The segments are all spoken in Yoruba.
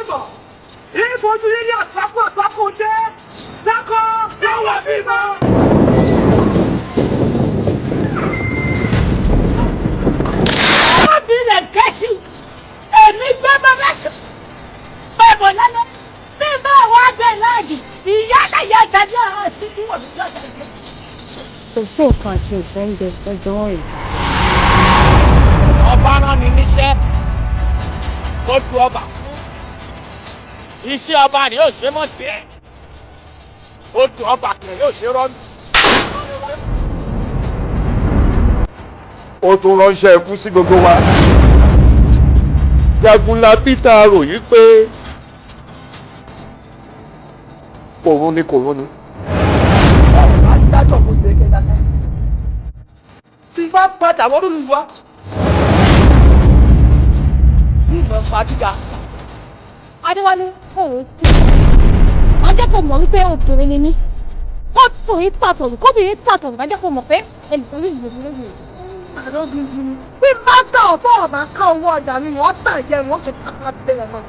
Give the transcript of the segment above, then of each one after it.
bọ̀. Ìfojú nílé àpapọ̀ dé. Dákọ̀ lọ́wọ́ bímọ. Ọmọbìnrin rẹ̀ kẹ́sì. Èmi gbé bàbá sùn. Bẹ́ẹ̀bọ̀ lálẹ́. Bí bá wà dé láàjì, ìyá àtàyà tàbí àwọn sí ní wọ̀n tí ọ̀sẹ̀ dé. Kò sí nǹkan àti ìfẹ́ ń jẹ ẹjọ́ rẹ̀. Ọba rán ni níṣẹ́ kó tu ọba fún. Iṣẹ́ ọba ni yóò ṣe mọ̀ tẹ́. Ó tu ọba kẹ̀ yóò ṣe rọ́ọ̀nù. Ó tún ránṣẹ́ ikú sí gbogbo wa. Jagunla Peter ròyìn pé kòrún ni kòrún ni. Adájọ́ kò ṣe é kẹ́ta lẹ́sìn. Tí bá padà wọ́n lórí wa. Ní ìmọ̀ fàdígà. Adéwálé òun ti. Wọ́n jẹ́ kó mọ̀ wípé obìnrin ni mí. Kóbìnrin pàtó wọ́n jẹ́ kó mọ̀ pé ẹnìkan ní ìgbèbí lójú rẹ̀. Bí bá tà ọ̀tọ̀ ọ̀bà ká owó ọjà mi, wọ́n tà jẹ́ wọ́n fi kàkà bẹ̀rẹ̀ náà.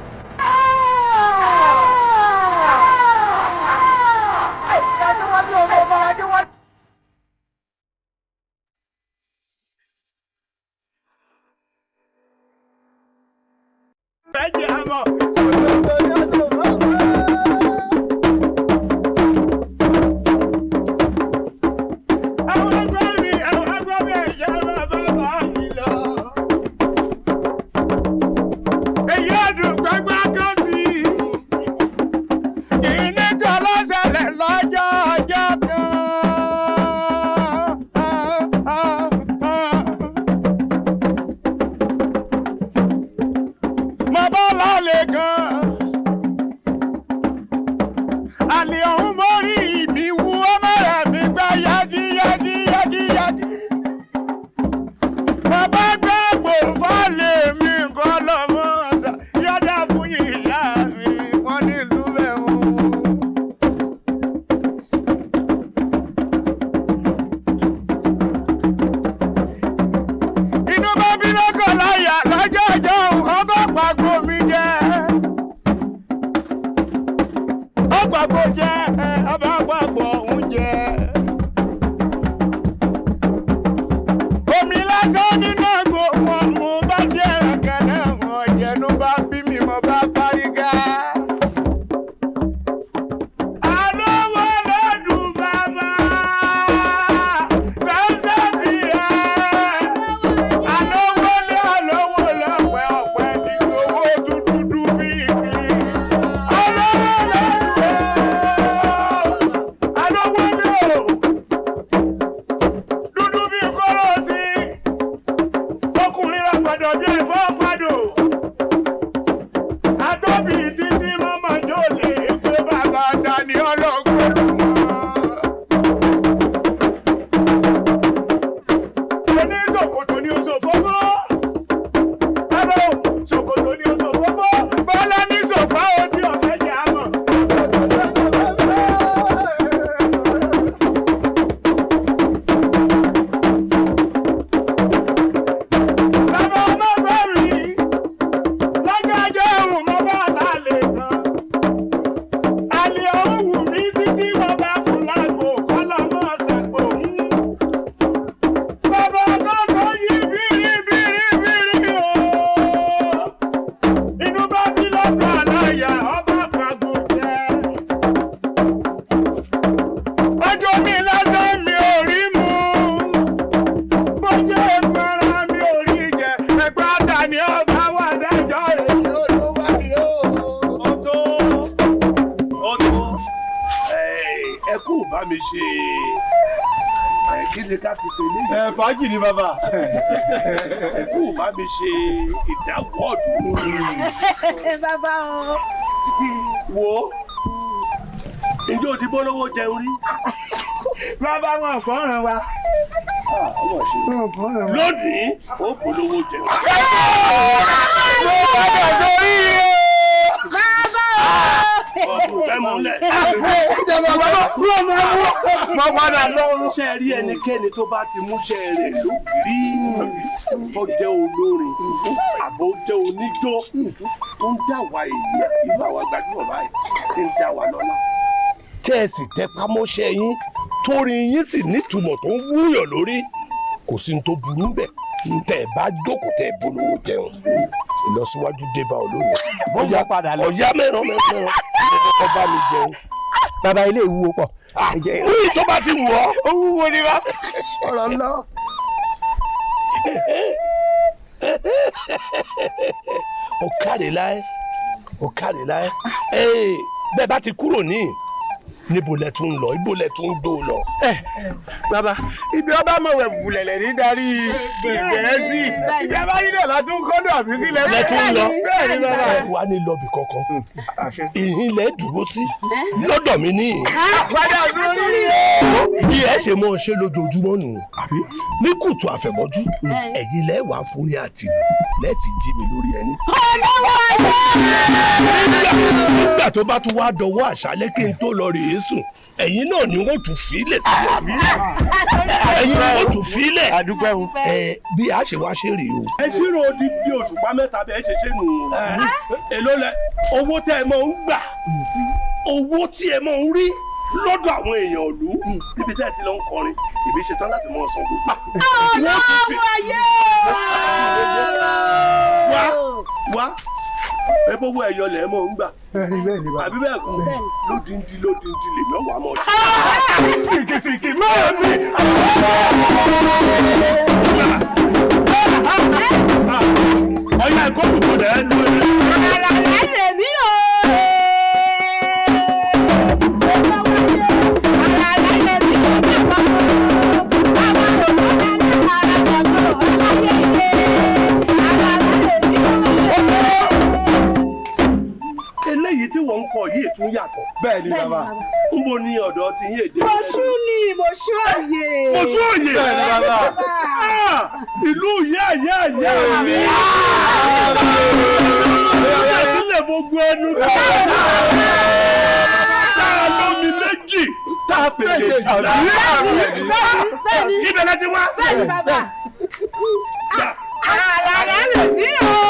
Fàájì ni bàbá. Ẹ̀kú bá mi ṣe ìdáwọ́ọ̀dù. Bàbá o. Wo, ǹjẹ́ o ti bọ́ lọ́wọ́ jẹun rí? Bàbá wọn fọ́ràn wa. Lónìí, ó bọ́ lọ́wọ́ jẹun. Mo padà sórí rẹ̀. Bàbá o. mo padà lọ́rùn. ṣe rí ẹnikẹ́ni tó bá ti múṣẹ́ rẹ̀ lórí ó jẹ́ olórin àbó jẹ́ oníjó tó ń dá wa èèyàn irú àwọn gbajúmọ̀ báyìí ti ń dá wa lọ́lá. tẹ́ ẹ sì tẹpá mọ́ṣẹ́ yín torí yín sì nítumọ̀ tó ń wúyàn lórí kò sí ní tó burú ń bẹ̀ tẹ́ ẹ bá jókòó tẹ́ ẹ bolówó jẹun ìlọsíwájú dé bá olóyè. bóyá padà lọ. ọ̀yá mẹ́ràn ọkọ̀ bá mi jẹun. bàbá ilé ìwúwo pọ̀. wíì tó bá ti wù ọ́. ó wúwo ni bá. ọ̀rọ̀ ńlá. ó káre láé ó káre láé bẹ́ẹ̀ bá ti kúrò ní níbo lẹ tún lọ ibo lẹ tún dó lọ. bàbá ibi ọba mọ̀wẹ̀ fùlẹ̀lẹ̀ ní darí Gẹ̀ẹ́sì ibi ọba nílẹ̀ látún kọ́ńdọ̀ àbí kí lẹ tún lọ. bẹ́ẹ̀ ni bàbá. wà á ní lọ́ọ̀bì kankan ìhìn lẹ dúró sí lọ́dọ̀ mi ní ìhìn. padà sórí. bí ẹ ṣe mọ ṣe lójoojúmọ́ nù ní kùtù àfẹ̀mọ́jú ẹ̀yin lẹ wà fúnni àtìlù lẹ fi jí mi lórí ẹni. nígbà tó bá tún wá dọwọ́ àṣálẹ́ kí n tó lọ rèé sùn ẹ̀yin náà ni wọ́n tún fílẹ̀ sílẹ̀ ẹ̀yin ni wọ́n tún fílẹ̀ bí a ṣe wá ṣe rèé o. ẹ ṣírò odidi òṣùpá mẹ́ta bẹ́ẹ̀ ṣe ṣe nù èló lẹ owó tẹ́ ẹ máa ń gbà owó tí ẹ máa ń rí lọ́dọ̀ àwọn èèyàn ìlú níbi tẹ́ ẹ ti lọ ń kọrin ìbí ṣe tán láti mọ ọ̀sán gbogbo. wá ẹ bówó ẹyọ lẹ mọ ń gbà àbí bẹ́ẹ̀ kọ́ lódìndí lèmi ọ̀wà mọ̀ ọ́. sìkìsìkì máa mi. ọ̀yà ẹ̀kọ́ kòkò dẹ̀ ẹ́ lóye. ara rẹ̀ lè mí o. eléyìí tí wọ́n ń kọ yìí tún yàtọ̀. bẹ́ẹ̀ ni bàbá. ń bo ní ọ̀dọ̀ tí yín èdè. Mọ̀ṣú ni Mọ̀ṣú òye. Mọ̀ṣú òye. bẹ́ẹ̀ ni bàbá. ìlú ìyá mi. ìyá sílẹ̀ gbogbo ẹnu tó. tá a lómi méjì tá a pèlè jù. kí bẹ̀rẹ̀ ti wá. bẹ́ẹ̀ ni bàbá. ara rẹ̀ lè mí o.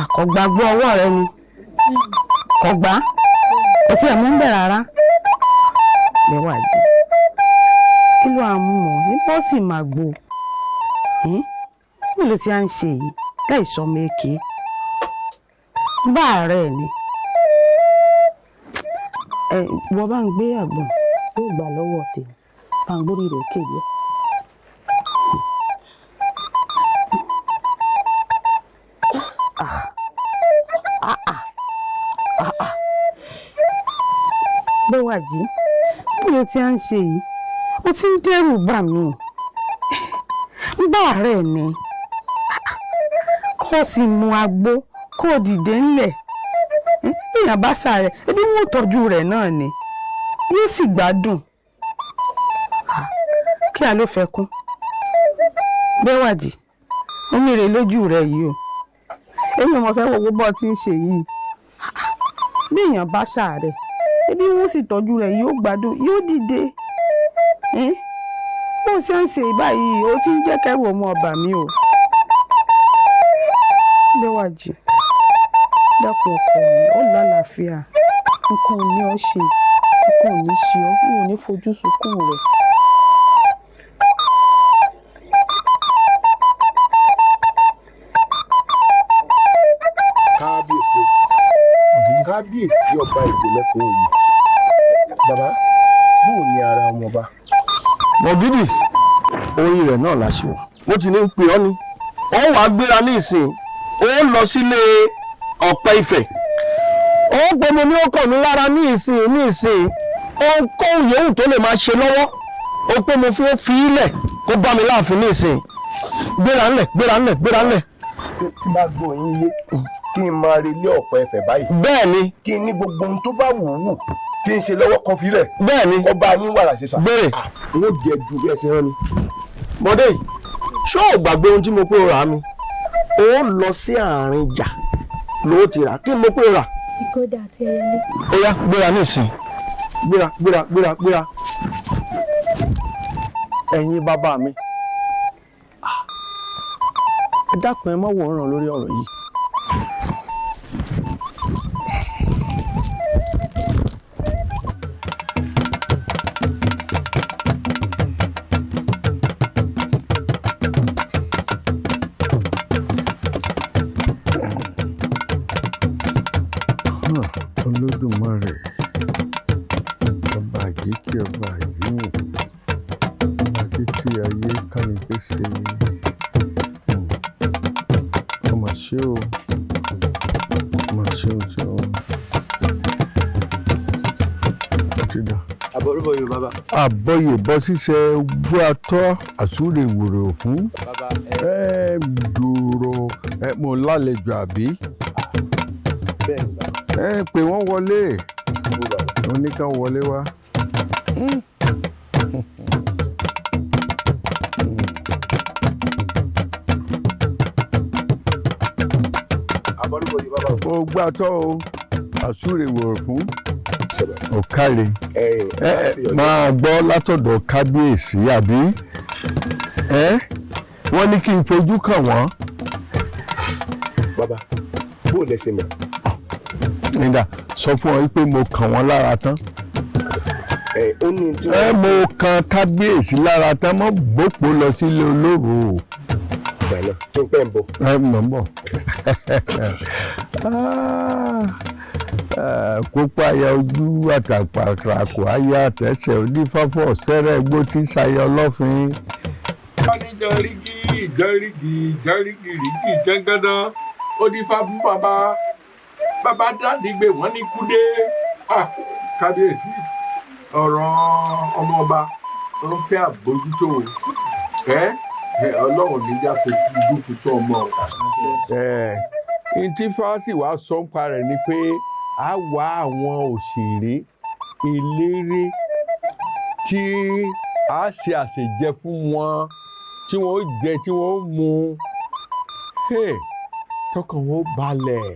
Àkọ́gbàgbọ́ ọwọ́ rẹ ni kọ̀gbá kò tí ẹ̀ mú ń bẹ̀ rárá lẹ́wà jí kí ló à ń mú ọ ní bọ́ọ̀sì màgbò kí ló ti à ń ṣe yìí láì sọmọ èké bá rẹ̀ ni wọ́n bá ń gbé àgbọ̀n yóò gbà lọ́wọ́ tèmi bá ń gbórí rẹ̀ kéde. Bẹ́wàjí bí o ti à ń ṣe yìí o ti ń dẹ́rù bà mí bá rẹ̀ ni kó o sì mu agbó kó o dìde ńlẹ̀ èèyàn bá sàárẹ̀ ebi wọn ò tọ́jú rẹ̀ náà ni yóò sì gbádùn kí a ló fẹ́ kún Bẹ́wàjí omi rè lójú rẹ̀ yìí o èmi mo fẹ́ wo gbogbo bọ́ tí ń ṣe yìí bí èèyàn bá sàárẹ̀ ebi wọn sì tọ́jú rẹ̀ yóò gbádùn yóò dìde bó ṣe ń ṣe báyìí ó ti ń jẹ́ kẹ́rù ọmọ ọba mi o. Bẹ́wàjí dákun ọkọ mi ó lálàáfíà nǹkan ò ní ọ ṣe nǹkan ò ní ṣe ọ n ò ní fojú sunkún rẹ̀. kábíyèsí ọba ìgbòlẹ́kùn òye bàbá bóò ní ara ọmọọba. mọ̀gídì oyin rẹ̀ náà láṣìwọ̀n mo ti ní ń pè ọ́ ni ó wàá gbéra ní ìsìn ó lọ sílé ọ̀pẹ Ifẹ̀ ó gbọmọ ní ó kàn mí lára ní ìsìn ohunkóhun yòówù tó lè máa ṣe lọ́wọ́ ó pé mo fi ilẹ̀ kó bá mi láàfin ní ìsìn gbéra ńlẹ̀. tí bá gbọ́ yín yé kí n máa relé ọ̀pẹ Ifẹ̀ báyìí. bẹ́ẹ̀ ni. kí n ní gbogbo ohun tó bá wù tí ń ṣe lọ́wọ́ kan filẹ̀. bẹ́ẹ̀ ni. ọba yín wàrà ṣe sà. béèrè. n ó jẹ ju bí ẹ ṣe rán mi. mọdé yìí ṣé ò gbàgbé ohun tí mo pé ó rà mi ó lọ sí àárín ìjà ló ti rà kí n mo pé ó rà. ìkọ́dà àti ẹyẹlé. ó yá gbéra nísìn gbéra. ẹ̀yin bàbá mi ẹ dákun ẹ má wòran lórí ọ̀rọ̀ yìí. Olódùmarè ọba àjíkí ọba àjíyìn àjíkí ayé kánì kése ọmọ ṣé o tídà. àbọ̀rúbọ̀ Yorùbá bá. àbọ̀yè bọ́ ṣíṣe gbọ́ atọ́ àsúrè wòrò fún dúró mo lálejò àbí. bẹ́ẹ̀ ni bá. pé wọ́n wọlé wọ́n ní ká wọlé wá. àbọ̀rúbọ̀ Yorùbá bá. ó gbàtọ́ o àsúrè wòrò fún ọ̀kàrẹ̀ máa gbọ́ látọ̀dọ̀ kábíyèsí àbí wọ́n ní kí n fojú kàn wọ́n. bàbá bó o lẹ ṣe mọ̀. nígbà sọ fún ọ pé mo kàn wọ́n lára tán. ó ní tí wọ́n. mo kan kábíyèsí lára tán mọ́ gbòpó lọ sílé olóró. ìgbàna tó ń pẹ́ ń bọ̀. mọ̀ ń bọ̀. kópa aya ojú àtàpàràkò aya àtẹ̀sẹ̀ onífáfọ́ sẹ́rẹ̀ gbó tí ń ṣayọ ọlọ́fin. wọ́n ní jẹ́rígì jẹ́ngàdán ó ní fá fún bàbá dádìgbé wọ́n ní kúdé. kábíyèsí ọ̀rọ̀ ọmọọba tó ń fẹ́ àbójútó ọlọ́run níjà tó kú dúkú tó ọmọ. ntí fásitì wàá sọ ń parẹ́ ni pé a wá àwọn òṣèré eléré tí a ṣe àṣejẹ fún wọn tí wọn ó jẹ tí wọn ó mu tọkàn wọn ó balẹ̀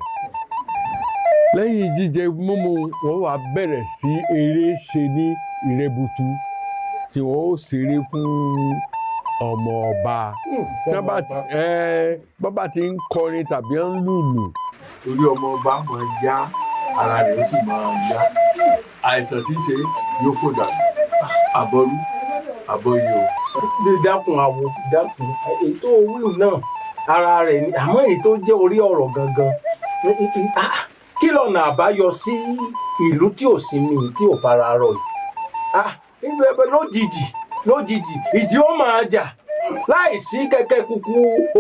lẹ́yìn jíjẹ mímu wọn wá bẹ̀rẹ̀ sí eré ṣe ní ìrẹ́butu tí wọn ó ṣeré fún ọmọ ọba bàbá tí ń kọrin tàbí ń lùlù. torí ọmọ ọba máa yá ara rẹ̀ ó sì máa yá àìsàn tí ń ṣe yóò fò dànù àbọ̀yé o. bí dákun àwò dákun ètò wíwù náà ara rẹ̀ ni àmọ́ èyí tó jẹ́ orí ọ̀rọ̀ gangan kí lọ́nà àbáyọ sí ìlú tí ò sinmi tí ò fara rọ yìí lójijì ìjì ó máa jà láì sí kẹ̀kẹ́ kúkú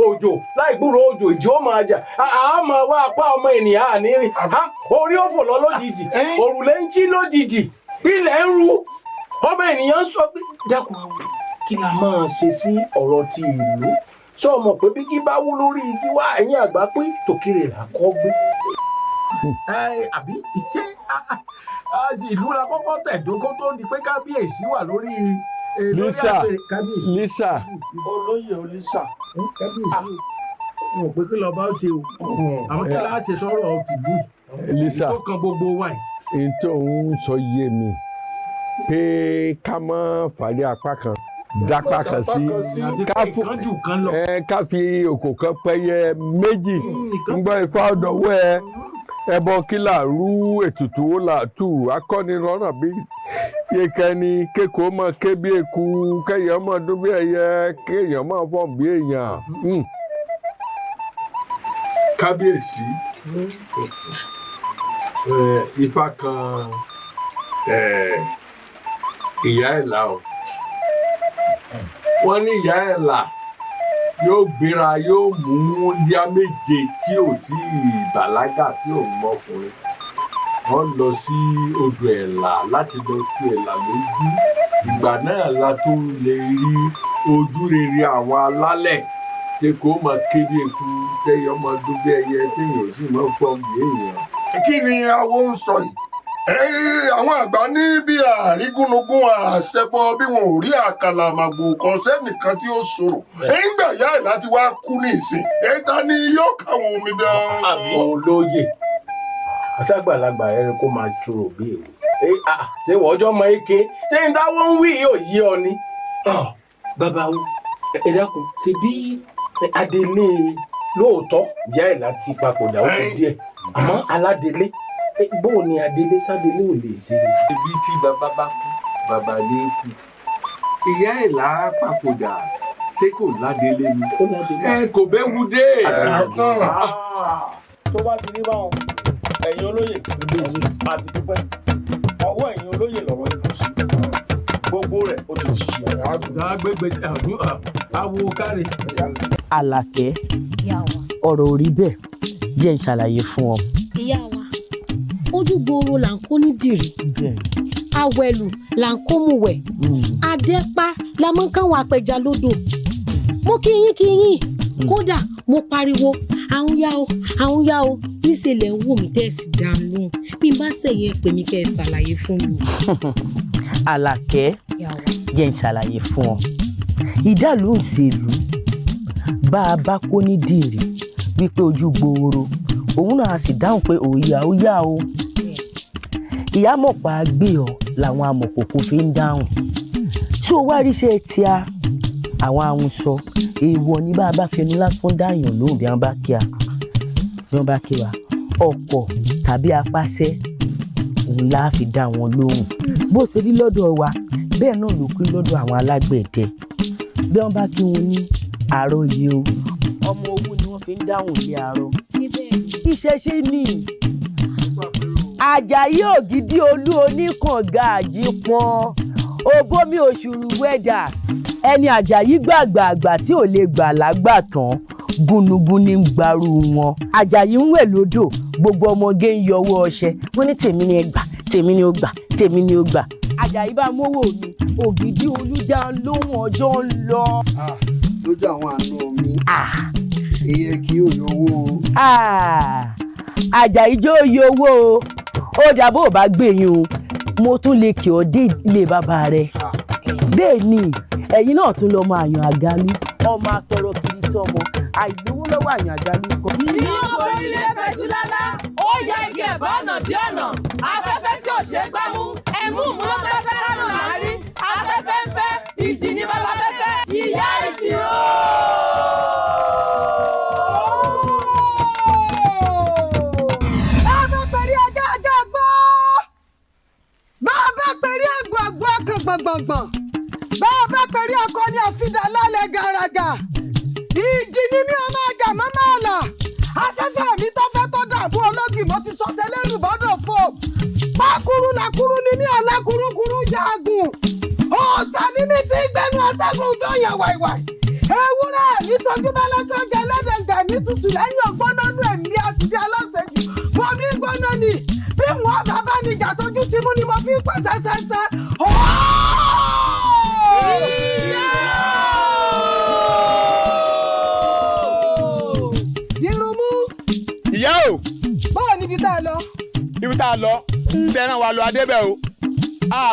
òjò láì gbúrò òjò ìjì ó máa jà a máa wá apá ọmọ ènìyàn àníri orí ó fò lọ lójijì òrùlé ń chí lójijì ilẹ̀ ń ru ọmọ ènìyàn sọ pé dákun àwọn kí la máa ṣe sí ọ̀rọ̀ ti ìlú sọ ọmọ pé bí kí bá wú lórí igi wá ẹ̀yìn àgbà pé tòkèrè là kọ́ gbé. àbí ìṣe ìlú la kọ́kọ́ tẹ̀dó kó tó di pé kábíyèsí wà lórí Lisa olóyè olisa kábíyèsí wọn ò pé kí lọ́ọ́ bá ṣe o àwọn kí láà ṣe sọ̀rọ̀ tìlú Lisa tó kan gbogbo wa yìí. n tó ń sọ yé mi pé ká má fàdé apá kan dápá kan sí ká fi òkò kan pẹ́yẹ méjì ń gbọ́ ifá ọ̀dọ̀wọ́ ẹbọ kílà rú ètùtù ó là tù akọni lọ́nà bí yékẹni kéko mọ ké bí eku kéèyàn mọ dún bí ẹyẹ kéèyàn mọ fọ bí èèyàn. kábíyèsí ifá kan ìyá ẹ̀là o wọ́n ní ìyá ẹ̀là yóò gbéra yóò mú díá méje tí ò tí ì bàlágà tí ò mọkùnrin wọ́n lọ sí odò ẹ̀là láti lọ tú ẹ̀là lójú ìgbà náà la tó lè rí ojú rere àwọn alálẹ̀ tí kò mọ kéde eku tẹyọ ọmọ dúdú ẹyẹ téèyàn sì mọ fọọmù èèyàn. kí ni awo ń sọ yìí àwọn àgbà ní bí àrígúnugún àṣẹbọ bí wọn ò rí àkàlà màgbò kan sẹ́nìkan tí ó ṣòro ẹ̀ńgbà ìyá ẹ̀ láti wá kú ní ìsìn ẹ̀ta ni yóò káwọn omidan. olóye àṣàgbàlagbà ẹ kó máa ṣòro bí èwe ṣé wọ́n ọjọ́ mọ eke ṣé n táwọn ń wí yóò yí ọ ni. bàbá wo ẹ dákun ṣe bí adélé lóòótọ́ ìyá ẹ̀ láti papòdà ó kù díẹ̀ àmọ́ aládélé bóun ni adélé sádélé ò lè ṣe. ibi tí bàbá bá kú bàbá lè kú ìyá ẹ̀ là á papòdà ṣé kò ládélé ni kò bẹ́ẹ̀ dé. tó bá ti rí báwọn ẹ̀yin olóyè àti dúpẹ́ ọwọ́ ẹ̀yin olóyè lọ́rọ̀ ikú sí gbogbo rẹ̀ ó ti ṣiṣẹ́. àgbègbè àwo káre. Àlàkẹ́ ọ̀rọ̀ ò rí bẹ́ẹ̀ jẹ́ n ṣàlàyé fún ọ. ìyá wa ojú gbòòrò là ń kó ní dìrì awẹlù là ń kó mu wẹ̀ adẹ́pá la mọ́ káwọn apẹja lódò mo kíyín kódà mo pariwo àwọn yá o níṣẹ́ lẹ̀ ń wò mí tẹ́sí dá lóhùn bí n bá ṣèyẹ pè mí kẹ́ ẹ ṣàlàyé fún mi. Àlàkẹ́ jẹ́ n ṣàlàyé fún ọ ìdálù òṣèlú bá a bá kó ní dìrì wípé ojú gbòòrò òun náà a sì dáhùn pé òòyà ó yá o ìyá mọ̀pá gbé ọ làwọn amọ̀kòkò fi ń dáhùn ṣé o wá ríṣẹ́ tíá àwọn ahunṣọ èèwọ̀ ní bá a bá fẹnu lásán dáyàn lóhùn bí wọ́n bá kí wa ọkọ̀ tàbí apáṣẹ òun la fi dá wọn lóhùn bó ṣe rí lọ́dọ̀ wa bẹ́ẹ̀ náà ló pín lọ́dọ̀ àwọn alágbẹ̀dẹ bí wọ́n bá kí wọn ní àárọ̀ yìí o ọmọ owó ni wọ́n fi ń dáhùn lé àárọ̀ ìṣẹ̀ṣe ni Àjàyí Ògìdì Olú oníkànga àjípọn òbómi òṣùrù wẹ́dà ẹni Àjàyí gbàgbàgbà tí ò lè gbà lágbà tán gúnugún ní gbaru wọn Àjàyí ń wẹ̀ lódò gbogbo ọmọge ń yọwọ́ ọṣẹ wọ́n ní tèmi ni ẹ gbà tèmi ni ó gbà tèmi ni ó gbà Àjàyí bá mówó mi Ògìdì Olú dá lóhùn ọjọ́ ń lọ. lójú àwọn àna mi iye kí ó yọ owó. Àjàyí jó yọ owó o ó dàbò ò bá gbẹ̀yìn o mo tún lè kí ọ dé ilé bàbá rẹ bẹ́ẹ̀ ni ẹ̀yin náà tún lọ́ọ́ máa yan àgálù ọmọ atọrọ kiri tọmọ àìlówó lọ́wọ́ àyàn àgálù kan. ní orílẹ̀ fẹ́júlálá ó ya igi ẹ̀bá ọ̀nà dí ọ̀nà afẹ́fẹ́ tí ò ṣe é gbámú ẹ̀mú múlọ́fẹ́fẹ́ rárá láàrin afẹ́fẹ́ ń fẹ́ ìjì ní bàbá fẹ́fẹ́ ìyá ìjì o. bàbá pẹ̀lú ajá ajá gbọ́ bàbá pẹ̀lú ẹ̀gbọ́n àgbọ̀ kan gbọ̀ngbọ̀ngbọ̀n bàbá pẹ̀lú akọni àfidà lálẹ́ gàràgà ìjì ni mi ọmọ àjà mọ́mọ́ ọ̀la afẹ́fẹ́ mi tó fẹ́ tó dàbú ológì mo ti sọ tẹ́lẹ̀ rúbọ́dọ̀ fò pákúrú làkúrú ni mi ọ̀la kúrúkúrú yaagun ọ̀sà ni mi ti gbẹnu atẹ́gùn tó yẹ wàìwàì ewúrẹ́ mi sọjú bá lọ́jọ́ jẹ lẹ́dẹ̀gbẹ̀ mi tutù lẹ́yìn ọgbọ́nà nù ẹ̀mí àti bí aláṣẹ́jù mo mi gbọ́nà ni bí wọ́n bàbá níjà tójú ti mú ni mo fi pèsè sẹ́sẹ́ ìyá o. báwo níbi tá a lọ. ibi tá a lọ fẹ́ràn wa lọ adébẹ̀ o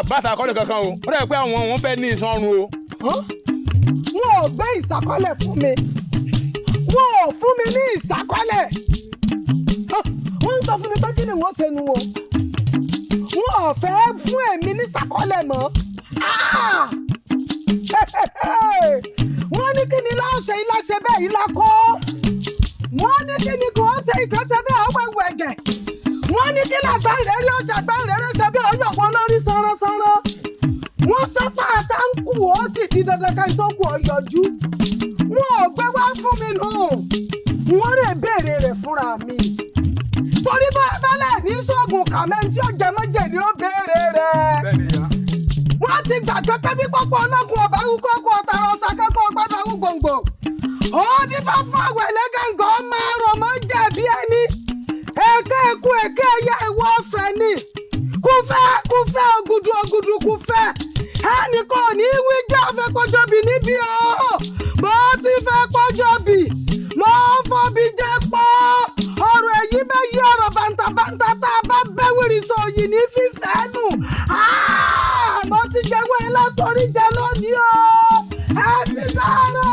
bàtà akọ́lẹ̀ kankan o ó dẹ̀ pé àwọn òun fẹ́ ní ìsanrun o. wọn ò gbé ìsàkọ́lẹ̀ fún mi wọn ò fún mi ní ìsàkọ́lẹ̀ wọ́n ń sọ fún mi pé kí ni wọ́n ṣe nu o wọn ò fẹ́ fún èmi ní ìsàkọ́lẹ̀ mọ́ wọ́n ní kí ni láṣẹ ilá ṣe bẹ́ẹ̀ ilá kọ́ wọ́n ní kí ni kò ṣe ìkẹsẹ̀ bẹ́ẹ̀ ọwọ́ ẹ̀wù ẹ̀gẹ̀ wọ́n ní kí làgbáǹrẹ́rẹ́ ọ̀sẹ̀ àgbáǹrẹ́rẹ́ ṣe bí ọyọ̀ wọn lórí sanransanran wọ́n sọ́pà àtàǹkù ó sì di dandan ká ìtọ́kù ọ̀yọ́jú wọn ò gbé wá fún mi nù wọ́n rè béèrè rẹ̀ fúnra mi torí bá abálẹ̀ ní sọ́ọ̀gùn kàmẹ́ntì ọ̀jẹ̀mọ́jẹ̀ ni ó béèrè rẹ̀ wọ́n ti gbàgbé pé bí pọ́pọ́ ọlọ́kùn ọ̀bá wúkọ́ kọ́ ọ̀tàrà ọ̀sà kẹ́kọ̀ọ́ gbọ́dọ̀ wú gbòǹgbò ó ní fáfún àwẹ̀ lẹ́gàngàn máa rọ̀ mọ́ jẹ̀bi ẹni èké eku èké ẹyẹ ìwọ ọ̀fẹ́ ni kúfẹ́ ògùdù kúfẹ́ ẹnì kan ní wíjọ́ fẹ́ pọ́jọ́bì níbí o bó ti fẹ́ pọ́jọ́bì mo fọ́bi jẹ́ pọ́ ọ̀rọ̀ èyí bẹ́ yí ọ̀rọ̀ bàǹtàbàǹtà tá a bá bẹ́wìrì sọ yìí ní fífẹ́ nù mo ti jẹ́wọ́ ẹ látọ̀rí jẹ lónìí o ẹ ti dára.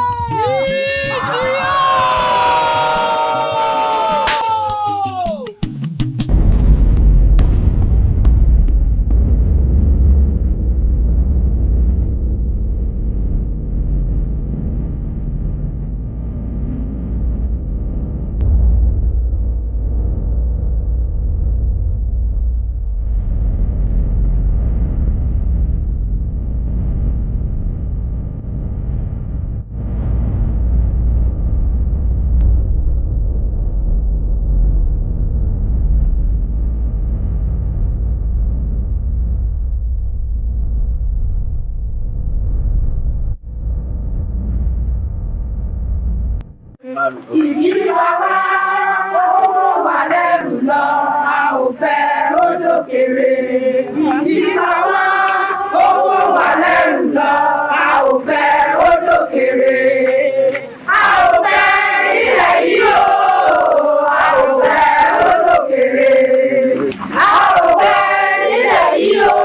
Ìjì bàbá owó wà lẹ́rù lọ, a ò fẹ́ olókèrè. Ìjì bàbá owó wà lẹ́rù lọ, a ò fẹ́ olókèrè. A ò fẹ́ ilẹ̀ yìí o, a ò fẹ́ olókèrè. A ò fẹ́ ilẹ̀ yìí o,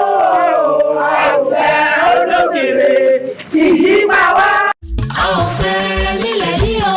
a ò fẹ́ olókèrè. Ìjì bàbá. A ò fẹ́ nílẹ̀ yìí o.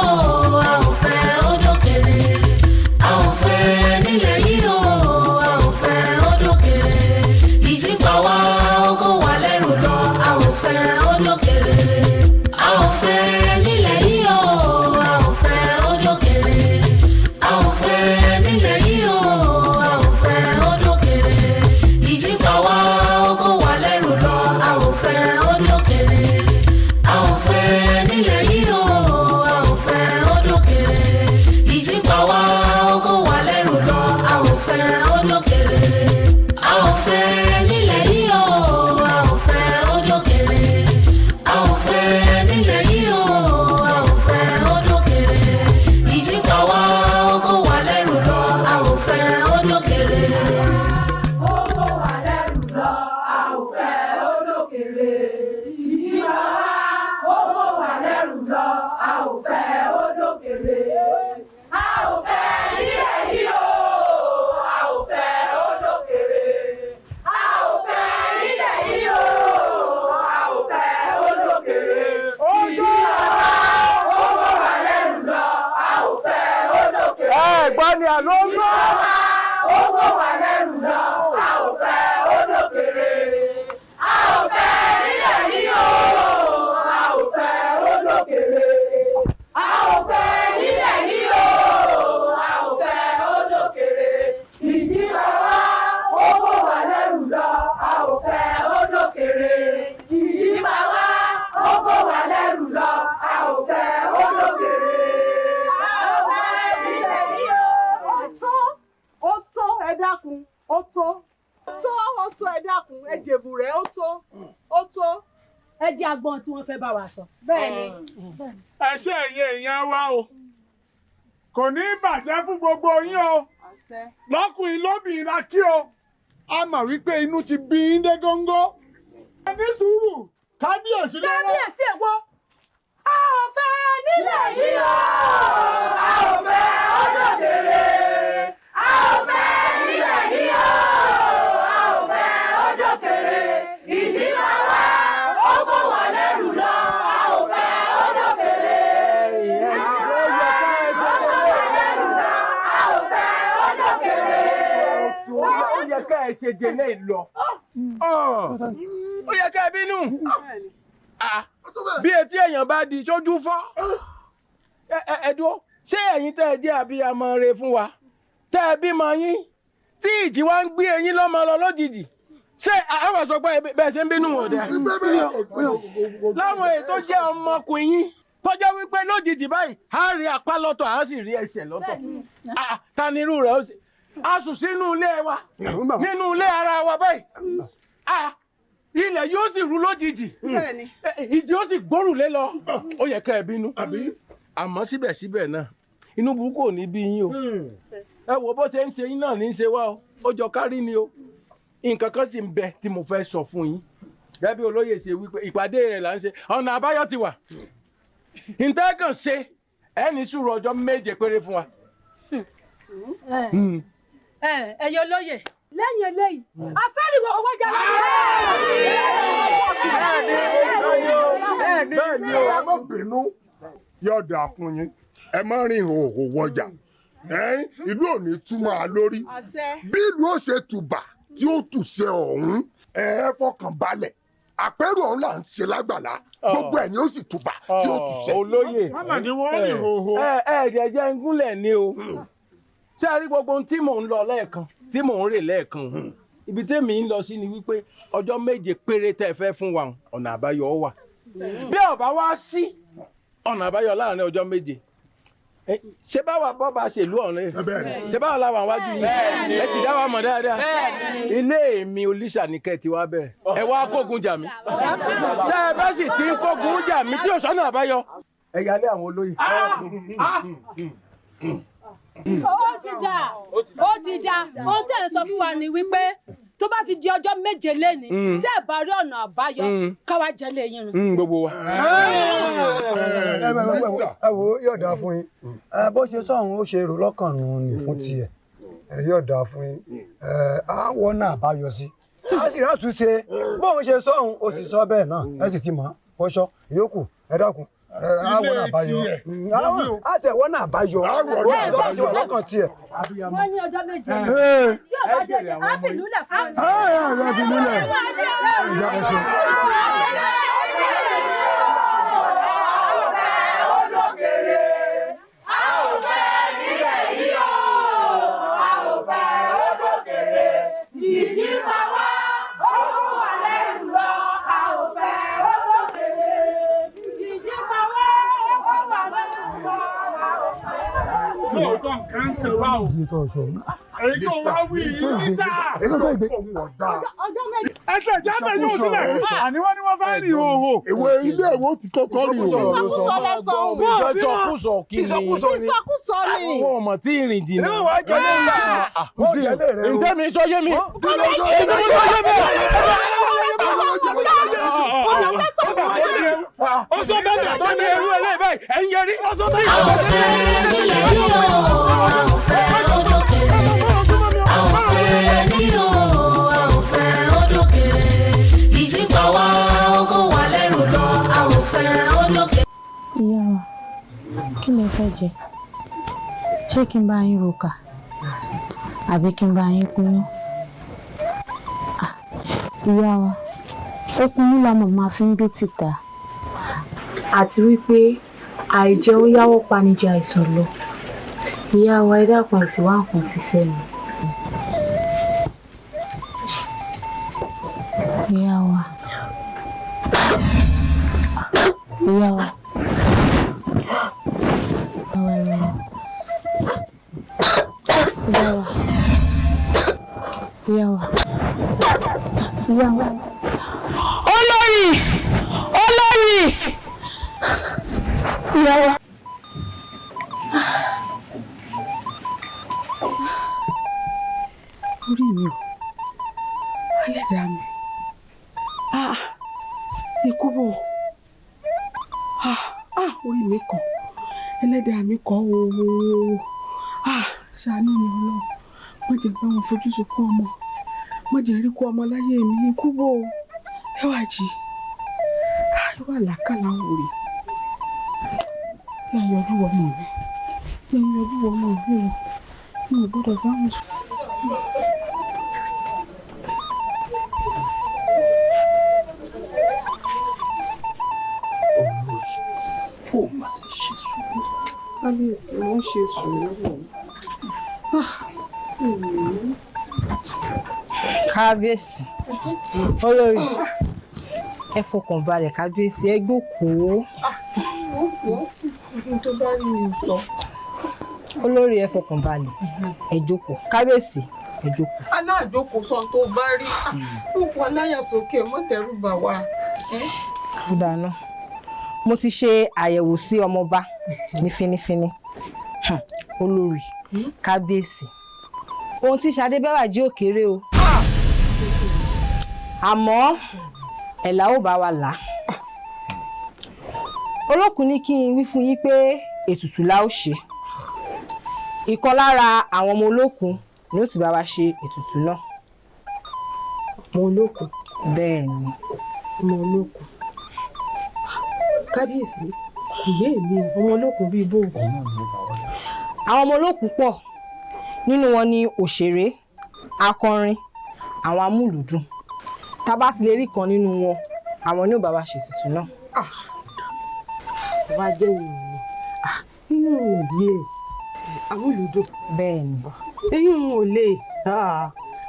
Agbon tí wọ́n fẹ́ bá wa sọ. Bẹ́ẹ̀ni. Ẹṣẹ́ ẹ̀yin èèyàn wa o kò ní bàjẹ́ fún gbogbo yín o lọ́kùnrin lóbìnrin la kí o a mọ̀ wípé inú ti bí yín dé góńgó. ẹ ní sùúrù kábíyèsí lọ́wọ́. Kábíyèsí èwo a ò fẹ́ nílẹ̀ yìí o a ò fẹ́ Odòkèrè a ò fẹ́ nílẹ̀ yìí o a ò fẹ́ Odòkèrè ìdí wa wá. Ẹ ṣe jẹlé lọ. Ó yẹ ká ẹ bínú. Bí etí èèyàn bá di sójú fọ́. Ẹ dúró. Ṣé ẹ̀yin tẹ́ ẹ jẹ́ abiyamọ rere fún wa? Tẹ́ ẹ bímọ yín tí ìjì wa ń gbé ẹ̀yin lọ́mọ lọ lójijì. Ṣé àwọn sọ pé bẹ́ẹ̀ ṣe ń bínú wọn dẹ? Láwọn èyí tó jẹ́ ọmọkùnrin yín tó jẹ́ wípé lójijì báyìí á rí apá lọ́tọ̀ á sì rí ẹsẹ̀ lọ́tọ̀. Ta ni irú rẹ̀ ó sì? A sùn sínú ilé wa nínú ilé ara wa báyìí ilẹ̀ yóò sì rú lójijì ìjì ó sì gbórùlé lọ ó yẹ ká ẹ bínú àmọ́ síbẹ̀síbẹ̀ náà inú burúkú ò ní bí yín o ẹ wo bó ṣe ń ṣe yín náà ní í ṣe wá o ó jọ kárí ni o nǹkan kan sì ń bẹ tí mo fẹ́ sọ fún yín gẹ́gẹ́ bí olóyè ṣe wípé ìpàdé rẹ̀ là ń ṣe ọ̀nà àbáyọ ti wà ntẹ́kàn ṣe ẹni sùúrù ọjọ́ méje péré fún wa. ẹyọ lóye lẹ́yìn eléyìí afẹ́rìwọ̀ owó jẹ́ bẹ́ẹ̀ni o ẹ má bínú yóò dáa fún yín ẹ má rìn òhò wọjà ìlú ò ní túmọ̀ á lórí bí ìlú ó ṣe tùbà tí ó tùṣe ọ̀hún ẹ fọkàn balẹ̀ àpérò ọ̀hún là ń ṣe lágbàlá gbogbo ẹ̀ ni ó sì tùbà tí ó tùṣe. olóyè mama ni wọ́n rìn òhò. jẹjẹ ń gúnlẹ̀ ni o ṣé a rí gbogbo ohun tí mò ń lọ lẹ́ẹ̀kan tí mò ń rè lẹ́ẹ̀kan ibi tèmi ń lọ sí ni wípé ọjọ́ méje péré tẹ́ ẹ fẹ́ fún wa ọ̀nà àbáyọ wà bí ọba wá sí ọ̀nà àbáyọ láàrin ọjọ́ méje ṣé báwa bọ́ba ṣèlú ọ̀rẹ́ ṣé báwa làwọn àwájú yìí ẹ sì dá wa mọ̀ dáadáa ilé mi olíṣà ní kẹ́ ẹ ti wá bẹ̀rẹ̀ ẹ wá kógun jà mí ṣé ẹ bá sì ti ń kógun jà mí tí òṣọ́nà àbáyọ ẹ yálé àwọn olóyè. ó ti jà ohun tẹ́ ẹ̀ ń sọ fún wa ni wípé tó bá fi di ọjọ́ méje léni tí ẹ bá rí ọ̀nà àbáyọ káwá jẹ́lé yín rìn. gbogbo wa. ẹ wo yóò dáa fún yín bó ṣe sọ̀hún ó ṣe rò lọ́kàn nù ní fún tiẹ̀ yóò dáa fún yín á wọ́n náà àbáyọ sí á sì rátúnṣe bóun ṣe sọ̀hún ó ti sọ bẹ́ẹ̀ náà ẹ sì ti mọ̀ fọṣọ ìyókù ẹ dákun àwọn náà bá yọ àtẹwọ́ náà bá yọ wọ́n ti wà lọ́kàn tiẹ̀. wọ́n ní ọjọ́ méje tí ọba jẹjẹ á fi lúlẹ̀ fún mi. ẹ fi lúlẹ̀ Ọ̀dọ́ nǹkan ń ṣe wá o. Èyí tó wá wí ní sáà. Ẹ̀jẹ̀ jáde yóò sílẹ̀. Àní wọ́n ní wọ́n fẹ́ rìn òhò. Ìwé ilé ẹ̀wọ̀n ti kọ́kọ́ rìn òhò. Ìsọkúsọ lẹ́sọ̀ òun. Ìsọkúsọ kí ni? Ìsọkúsọ ni. Àwọn ọmọ tí ìrìn jìnnà. ní wàá jẹlé rẹ ǹjẹ́ mi sọ yé mi? Ọsọ bẹ́ẹ̀ tó ní irú ẹlẹ́ báyìí, ẹ̀ ń yẹrí. Ọsọ bẹ́ẹ̀. Àwọn fẹ́ nílẹ̀ yìí o, àwọn fẹ́ odòkèrè. Àwọn fẹ́ ní o, àwọn fẹ́ odòkèrè. Ìjìgbà wa ọkọ wà lẹ́rù lọ, àwọn fẹ́ odòkèrè. Ìyá wa, kí lẹ fẹ́ jẹ? Ṣé kí n bá yín roka? Àbí kí n bá yín kúnyán? Ìyá wa, okùnrin la màmá fi ń gbé títà. Àti wípé àìjẹun yáwọ́ panijẹ àìsàn lọ. Ìyá wa ẹ dákun àti wá nǹkan fi sẹ́nu. Ìyá wa. Ìyá wa. Ìyá wa. Ìyá wa. Ìyá wa. Olórí! Olórí! Ìyá wa. Orí mi ò, ẹlẹ́dàá mi, ikú bò, orí mi kàn, ẹlẹ́dàá mi kàn ooo, ṣàánú mi Ọlọ́run, má jẹ́ bá wọn fojú sunkún ọmọ, má jẹ́ rí kú ọmọ láyé mi, ikú bò, ẹ wá jí, ẹ wà lákàlà òrì, ẹ yọjú ọmọ mi, ẹ yọjú ọmọ mi o, mi ò gbọ́dọ̀ bá wọn sùn. Ó mà sì ṣe sùúrù. Kábíyèsí, mo ń ṣe sùúrù. Kábíyèsí, olórí, ẹ fọkàn balẹ̀ kábíyèsí, ẹ jókòó. Ohun tó bá rí mi sọ. Olórí, ẹ fọkàn balẹ̀, ẹ jókòó. Kábíyèsí, ẹ jókòó. Aláàjókòó sọ tó bá rí. Ó kọ aláyà sókè, mọ́ tẹ̀rù bà wá. Ó dáná. mo ti ṣe àyẹ̀wò sí ọmọọba ní fínífíní. Olórí kábíyèsí ohun tí Ṣadé bẹ́wà jí òkèrè o àmọ́ ẹ̀là ò bá wa là. Olókùn ní kí n wí fún yín pé ètùtù la ó ṣe. Ìkan lára àwọn ọmọ olókùn ni ó ti bá wa ṣe ètùtù náà. Ọmọ olókùn? Bẹ́ẹ̀ ni. Ọmọ olókùn. Kábíyèsí ìyé mi ọmọ olókùn bíi bò. Àwọn ọmọ olókùn pọ̀, nínú wọn ni òṣèré, akọrin, àwọn amúlùúdùn. Tá bá ti lè rí kan nínú wọn, àwọn ni ó bá wa ṣètùtù náà. Wá jẹ́ ìrìn inú ò lè amúlùúdùn. Bẹ́ẹ̀ ni. Inú ò lè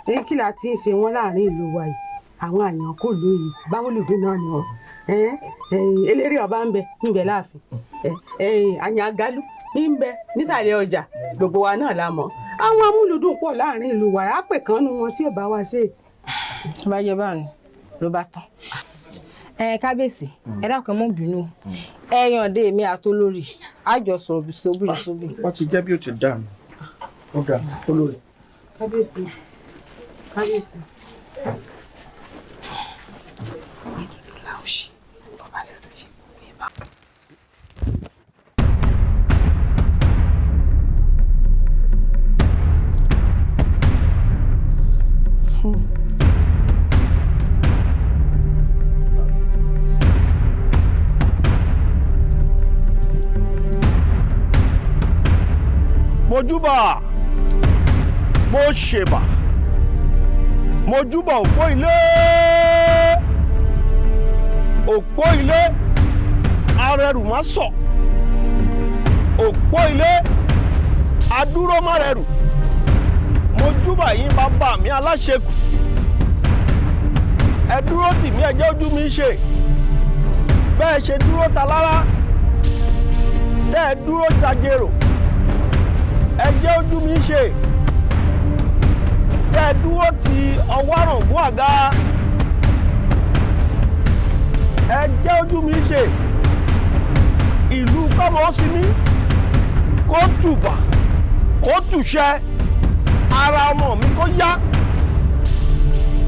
èyí kí la ti ń ṣe wọn láàrin ìlú wa yìí àwọn àyàn kò lóye bámúlùúdùn náà ni wọn. Eléré ọba ń bẹ láàfin, àyàn àgálù ń bẹ nísàlẹ̀ ọjà gbogbo wa náà la mọ̀. Àwọn amúlùúdùn pọ̀ láàrin ìlú wa á pè kán nu wọn tí ò bá wa ṣe. Tó bá jẹ báyìí ló bá tán. Kábíyèsí ẹ dákun mọ́ bínú ẹ yànde èmi àtolórí àjọ sọ̀rọ̀ sóbìrì sóbìrì. Wọ́n ti jẹ́ bí ó ti dà mí. Ó dà olórí. Kábíyèsí kábíyèsí. Ètùtù la ó ṣe bàbá sì ti ṣe gbogbo ẹ̀ bá. Mojúbà mo ṣèbà mojúbà òpó ilé arẹrù má sọ òpó ilé adúró má rẹrù mojúbà yín bàbá mi aláṣekù ẹ dúró tì mí ẹ jẹ́ ojú mi ṣe bẹ́ẹ̀ ṣe dúró ta lára tẹ́ ẹ dúró ta jèrò ẹ jẹ́ ojú mi ṣe tẹ́ ẹ dúró ti ọwọ́ àrùngún àga ẹ jẹ́ ojú mi ṣe ìlú kọ́mọ sí mi kó tùbà kó tùṣẹ ara ọmọ mi kó yá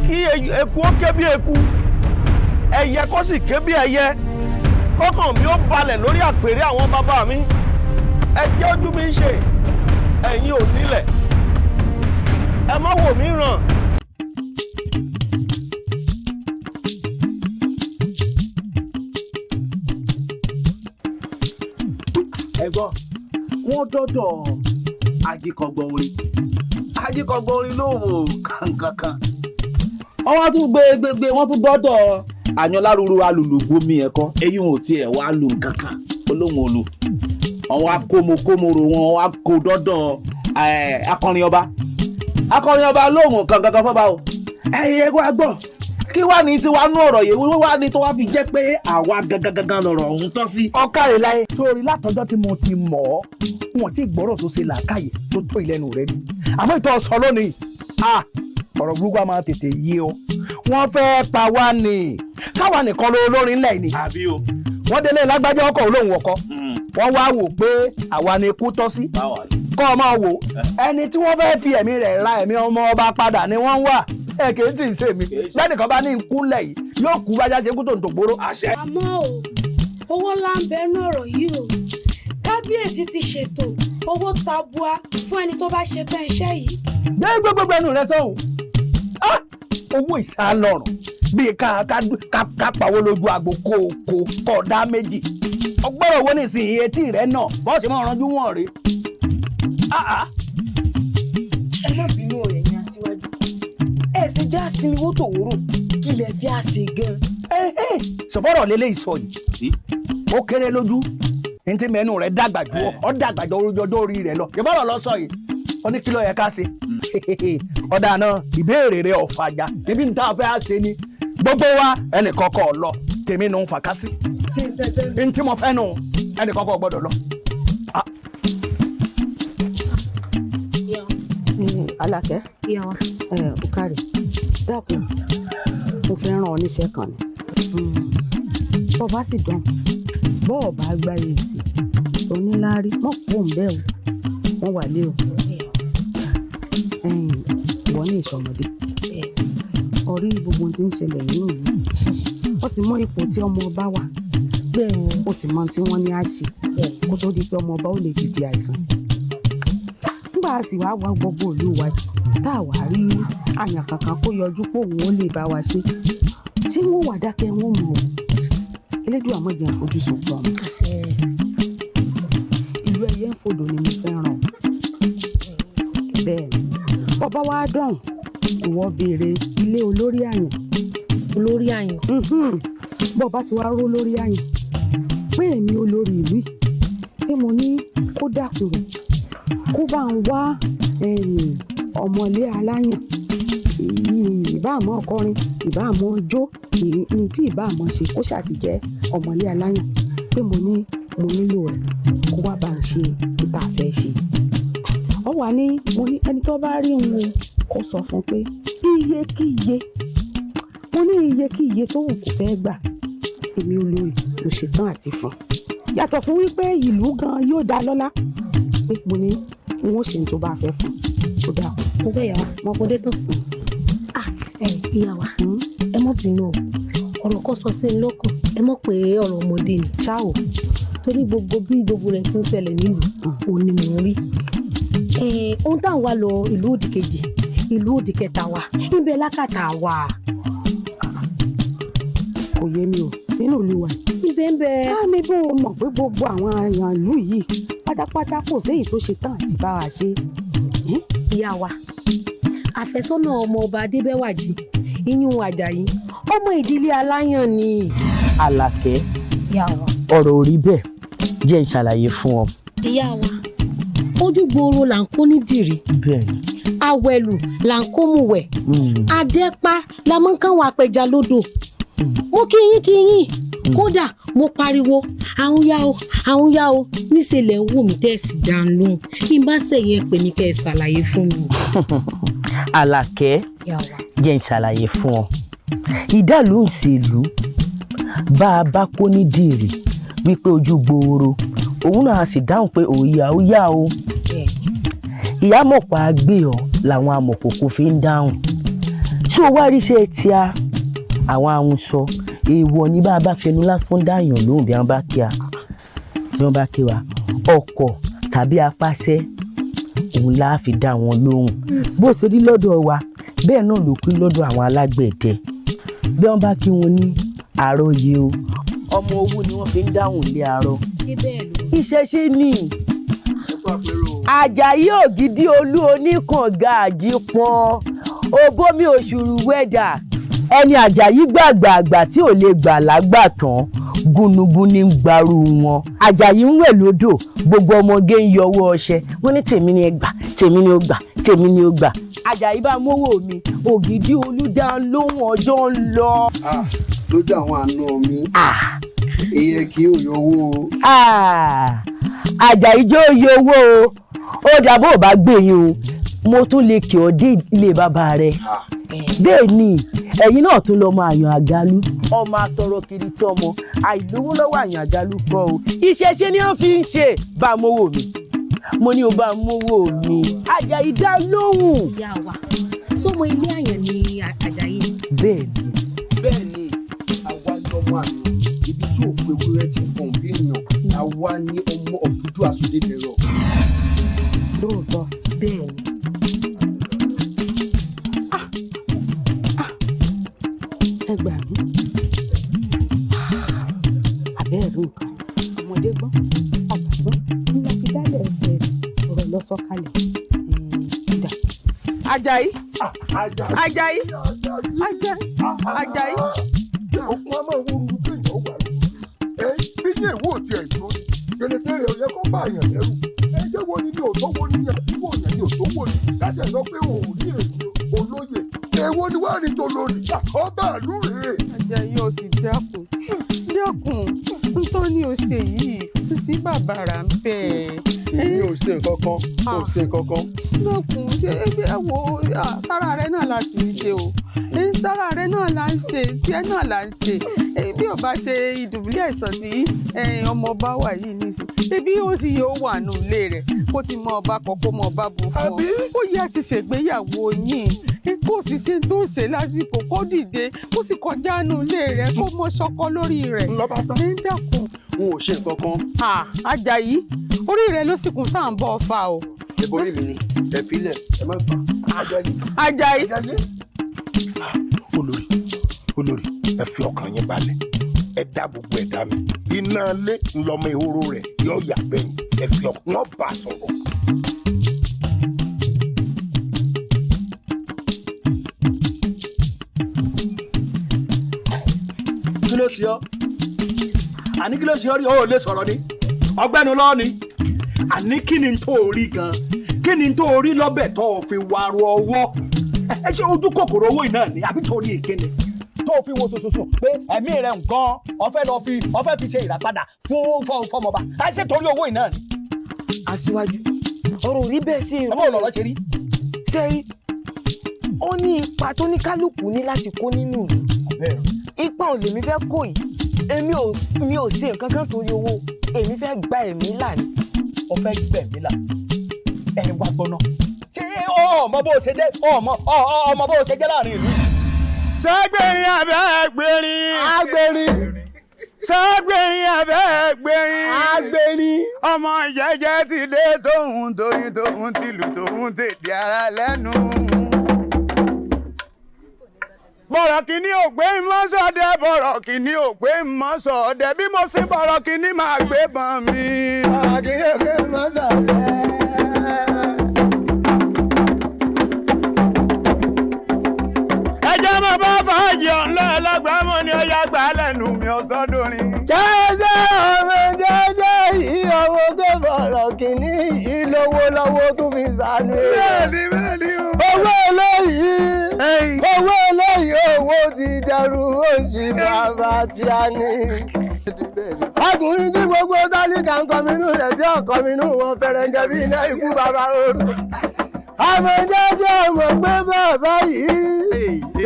kí eku ó ké bí eku ẹyẹ kó sì ké bí ẹyẹ kọ́kàn mi ó balẹ̀ lórí àpèrè àwọn bàbá mi ẹ jẹ́ ojú mi ṣe ẹ̀yin ò nílẹ̀ ẹ má wò mí ràn. ẹ̀gbọ́n wọ́n dọ́dọ̀ ajíkọ̀gbọ̀n orin lóhùn kankankan. wọ́n tún gbé wọ́n tún dọ́dọ̀ àyànlárúurú alùlùgbòmí ẹ̀kọ́ eyín ò tiẹ̀ wá lù kankan olóhùn olù. wọ́n wá kómokómoro wọn wá kó dọ́dọ̀ akọrin ọba lóhùn kankankan fọ́ba o. ẹ̀yin ẹ̀gbọ́n àgbọ̀ kí wàá ní tiwa nú ọ̀rọ̀ yìí wọ́n wá ní tó wá fi jẹ́ pé àwa gangan lọ̀rọ̀ ọ̀hún tọ́ sí. ọ̀kàrẹ̀ láyé sórí látọjọ́ tí mo ti mọ̀ ọ́ wọn tí gbọ́rọ̀ tó ṣe làákàyè tó tó ìlẹ́nu rẹ ni àmọ́ ìtọ́ sọ lónìí ọ̀rọ̀ burúkú a máa tètè yé o wọ́n fẹ́ pa wá ní sáwa nìkan ló lórin ńlẹ̀ ni àbí o wọ́n délé lágbájá ọkọ̀ olóhùn ọkọ̀ wọ́n wá wò pé àwa ni ikú tọ́ sí kọ́ ọ máa wò ẹni tí wọ́n fẹ́ fi ẹ̀mí rẹ̀ ra ẹ̀mí ọmọ ọba padà ni wọ́n wà ẹ kì í sì ṣe mí bẹ́ẹ̀ni kan bá ní nkúlẹ̀ yìí yóò kú bájá ṣe kú tó ń tó gbóró. àmọ́ o owó ńlá ń bẹnu ọ̀rọ̀ yìí o kábíyèsí ti ṣètò owó tabua fún ẹni tó bá ṣetán iṣẹ́ yìí. gbé gbogbo ẹnu rẹ sọhùn owó ìsálọrùn bíi ká pawó lójú àgbo kó dá méjì ọgbọ́rọ̀ owó nísìnyí etí rẹ náà bọ́ọ̀ ṣe máa ranjú wọn rèé. ẹ má bínú ọ̀rẹ́ yẹn aṣíwájú ẹ ṣe já sinmi wó tòwúrò kí ilẹ̀ fi àṣẹ gan. sọ̀bọ̀rọ̀ lélẹ́yìí sọ yìí ó kéré lójú ní tí mẹ́nu rẹ̀ dàgbà ju ọ́ dàgbà jọ ọjọ́ orí rẹ̀ lọ ìbọ̀rọ̀ lọ sọ yìí ó ní kí ló yẹ ká ṣe ọ̀dà náà ìbéèrè rẹ̀ ọ̀fàjà níbi níta fẹ́ á ṣe ni gbogbo wa ẹnì kọ̀ọ̀kan lọ tèmi nù ń fàkásí ní tí mo fẹ́ nù ẹnì kọ̀ọ̀kan gbọ́dọ̀ lọ. Alákẹ́ ọ̀kàrẹ̀ dákun mo fẹ́ ràn ọ́ níṣẹ́ kan ni bọ́ bá sì dán bọ́ọ̀ bá gba èsì oníláárí wọ́n kó ń bẹ́ẹ̀ o wọ́n wà lé o ìwọ ní ìṣọmọdé orí gbogbo tí ń ṣẹlẹ̀ nínú ìlú ó sì mọ ipò tí ọmọ ọba wà ó sì mọ tí wọ́n ní àṣì kó tó di pé ọmọ ọba ó lè dìde àìsàn nígbà a sì wá wá gbogbo ìlú wa tá a wá rí àyàn kankan kó yọjú pé òun ó lè bá wa ṣe wọ́n wà dákẹ́ wọn mọ̀ ọ́ elédùn àmọ́ ìjẹun fojú sunkún ọmọ ìlú ẹyẹ ń fòdò ni mo fẹ́ràn bẹ́ẹ̀ ni bàbá wa dọ̀hún ìwọ béèrè ilé olórí àyàn bọ́ọ̀bá ti wá ró lórí àyàn pé èmi olórí ìlú yìí pé mo ní kó dákun rẹ̀ kó bá ń wá ọmọlé aláyàn ìbáàmọ́ ọkọrin ìbáàmọ́ jó ní tí ìbáàmọ́ ṣe kó ṣàtìjẹ́ ọmọlé aláyàn pé mo nílò rẹ̀ kó wá bá ń ṣe nípa àfẹ́ ṣe ọ wà ní mo ní ẹni tó bá rí òun kó sọ fún pé iyekíye tó wù kó fẹ́ gbà èmi olórí ló ṣetán àti fún yàtọ̀ fún wípé ìlú gan yóò dá lọ́lá pé mo ní n ó ṣe ní tó bá fẹ́ fún tó dáa. mo fẹ́ yà wá mo kò dé tán. ìyá wa ẹ mọ̀ bínú ọ̀rọ̀ kan sọ sí i lọ́kàn ẹ mọ̀ pé ọ̀rọ̀ ọmọdé ni. ṣáò torí gbogbo rẹ̀ ti ń ṣẹlẹ̀ nílùú òun ni mò ń rí. ohun táwọn wá lọ ìlú òdì kejì ìlú òdì kẹta wa ibẹ̀ lákàtà wa. kò yé mi o nínú ìlú wa. ibẹ̀ ń bẹ. káàmì bó o mọ̀ pé gbogbo àwọn èèyàn ìlú yìí pátápátá kò séyìí tó ṣe tán àti bá wa ṣe. ìyá wa àfẹ́sọ́nà ọmọ ọba adébẹ́wàjì iyún àjàyí ọmọ ìdílé aláyàn ni. Àlàkẹ́ ọ̀rọ̀ ò rí bẹ́ẹ̀ jẹ́ n ṣàlàyé fún ọ. ìyá wa ojú gbòòrò là ń kó nídìrí. bẹ́ẹ̀ni. awẹ́lù là ń kó mùwẹ̀. adẹ́pá la mọ́ káwọn apẹja lódò. mo kí yín kódà mo pariwo àwọn yá o níṣẹ́ lẹ̀ ń wò mí tẹ́ẹ̀sì dán lóhùn bí n bá sẹ̀yìn ẹ̀ pè mí kẹ́ ẹ ṣàlàyé fún mi. Àlàkẹ́ jẹ́ n ṣàlàyé fún ọ. ìdàlú ìṣèlú bá a bá kó ní dìrì wípé ojú gbòòrò òun náà sì dáhùn pé òòyà ó yá o. ìyá mọ̀pá gbé ọ làwọn amọ̀kòkò fi ń dáhùn. ṣé o wá rí iṣẹ́ tíá àwọn ahun sọ èèwọ̀ ní bá a bá fẹnu lásán dáyàn lóhùn bí wọ́n bá kí wa ọkọ̀ tàbí apáṣẹ òun láà fi dá wọn lóhùn. bó ṣe rí lọ́dọ̀ wa bẹ́ẹ̀ náà ló kú lọ́dọ̀ àwọn alágbẹ̀dẹ bí wọ́n bá kí wọn ní àròyé o ọmọ owó ni wọ́n fi ń dáhùn lé arọ. ìṣẹ̀ṣe ni Àjàyí Ògìdì Olú oníkànga àjípọn òbómi òṣùrù wẹ́dà ẹni Àjàyí gbàgbàgbà tí ò lè gbà lágbà tán gúnugún ní gbaru wọn. Àjàyí ń wẹ̀ lódò gbogbo ọmọge ń yọwọ́ ọṣẹ wọ́n ní tèmi ni ẹ gbà tèmi ni ó gbà tèmi ni ó gbà. Àjàyí bá mówó mi Ògìdì Olú dá lóhùn ọjọ́ ń lọ. lójú àwọn àna mi iye kí o yọwọ́ o. Àjàyí jẹ́ òye owó o ó dàbọ̀ ò bá gbé yín o mo tún lè kí ọ dé ilé bàbá rẹ. bẹ́ẹ̀ ni ẹ̀yin náà tún lọ mọ àyàn àgálú ọmọ atọrọ kiri tí ọmọ àìlówó lọ́wọ́ àyàn àgálú kọ́ o ìṣẹ̀ṣe ni wọ́n fi ń ṣe bá a mówó mi mo ní o bá a mówó mi. Àjàyí dá lóhùn. ìyá wa sọmọ ilé àyàn ni Àjàyí. bẹ́ẹ̀ ni àwa ni ọmọ àná ibi tí òkú ewúrẹ́ ti fọ̀n bí èèyàn àwa ni ọmọ ọ̀dúdú àsọdébẹ̀rọ. lóòótọ́ bẹ́ẹ̀ ni. ẹ gbà mí àbẹ́ẹ̀rù nǹkan ọmọdé gbọ́n àgbà gbọ́n nígbà tí dálẹ̀ ẹ̀fẹ̀ ọ̀rọ̀ lọ sọ́kalẹ̀ dà. Àjàyí Àjàyí Àjàyí. òkun ọmọ ìwúrú kéèyàn wà lọ bí ní èwo ò tiẹ̀ tó gẹlẹtẹrẹ ò yẹ kó bá àyàn lẹ́rù ẹjẹ wo ni òtó wo ni àdúgbò yẹn ni òtó wo ni láti sọ pé òun rí èmi olóye èwo ni wàá ní tó lórí ọba àlú rèé. Àjàyí ó ti dákun nítorí o ṣe yìí kò sí bàbàrà ń bẹ̀. mi ò ṣe nǹkan kan ò ṣe nǹkan kan. dákun ṣe é wo sára rẹ náà láti ṣe o sára rẹ náà là ń ń ṣe tiẹ̀ náà là ń ṣe bí ó bá ṣe ìdùbúlẹ̀ àìsàn tí ọmọ ọba wà yìí nísìn ebi ó sì yóò wà nù ilé rẹ̀ kó ti mọ ọba kan kó mọ ọba bù fún ọ ó yẹ àti ṣègbéyàwó yín kó sì ṣe tó ṣe lásìkò kó dìde kó sì kọjá nù ilé rẹ̀ kó mọ ṣọkọ lórí rẹ̀ ẹ ń dàkún. n ò ṣe nǹkan kan. Àjàyí orí rẹ̀ ló sì kún tá à ń bọ̀ fa o. ìborí mi ni ẹ filẹ̀ ẹ má gbà. Àjàyí. olórí ẹ fi ọkàn yín balẹ̀ ẹ dá gbogbo ẹ̀ dá mi iná lé ńlọmọ ìhóró rẹ̀ yóò yà bẹ́yìn ẹ fi ọkàn wọn bá a sọ̀rọ̀. kí ló ṣe ọ́ àní kí ló ṣe ọ́ rí o lè sọ̀rọ̀ ni ọgbẹ́nu lọ́ọ́ ni àní kí ni tó rí gan kí ni tó rí lọ́bẹ̀ tó fi wàrú ọwọ́ ẹ ṣe ojú kòkòrò owó iná ni àbí torí ìkíni tó fi wo sososo pé ẹ̀mí rẹ̀ nǹkan ọ̀fẹ́ fi ṣe ìràpadà fún fọmọba ẹ ṣe torí owó iná ni. Aṣíwájú ọ̀rọ̀ rí bẹ́ẹ̀ sí ọmọ òlọ́lọ́ ṣe rí. sẹ́rí ó ní ipa tó ní kálukú ní láti kó nínú ìlú ipa ò lèmi fẹ́ kó yìí mi ò ṣe nǹkan kan torí owó èmi fẹ́ gba ẹ̀mí là ni. o fẹ́ gbẹ̀mí là ẹ̀ wá gbọ́ná ṣé ọmọ bó ṣe jẹ́ ọmọ bó ṣe jẹ́ láàrin ìlú. sẹ́gbẹ̀rin abẹ́ gbẹ̀rin. agbẹ̀rin. sẹ́gbẹ̀rin abẹ́ gbẹ̀rin. agbẹ̀rin. ọmọ jẹ́jẹ́ ti dé tóun torí tóun tìlù tóun tèdè ara lẹ́nu. bọ̀rọ̀ kìíní ò gbé mọ́sọ̀dẹ bọ̀rọ̀ kìíní ò gbé mọ́sọ̀dẹ bí mo sì bọ̀rọ̀ kìíní máa gbé bọ̀n mi. bọ̀rọ̀ kìíní ò gbé mọ́sọ̀dẹ. ẹjẹ́ mo bá fàájì ọ̀nlẹ́ ẹlẹ́gbàmọ́ ni ọ̀yá gbà lẹ́nu mi ọ̀sọ́dúnrin. jẹ́jẹ́ ọmọ jẹ́jẹ́ yìí owó tó bọ̀rọ̀ kìíní yìí lọ́wọ́ tún fi sànú ẹ̀. bẹ́ẹ̀ni o. owó eléyìí owó ti dẹrù òṣì bàbá tí a ní. ọkùnrin tí gbogbo tálíkà ń kọminú rẹ̀ tí ọ̀kọminú wọn fẹ́rẹ̀ ń jẹ́ bí iná ikú bàbá ooru. àmọ́ jẹ́jẹ́ ọmọ pé bàbá yìí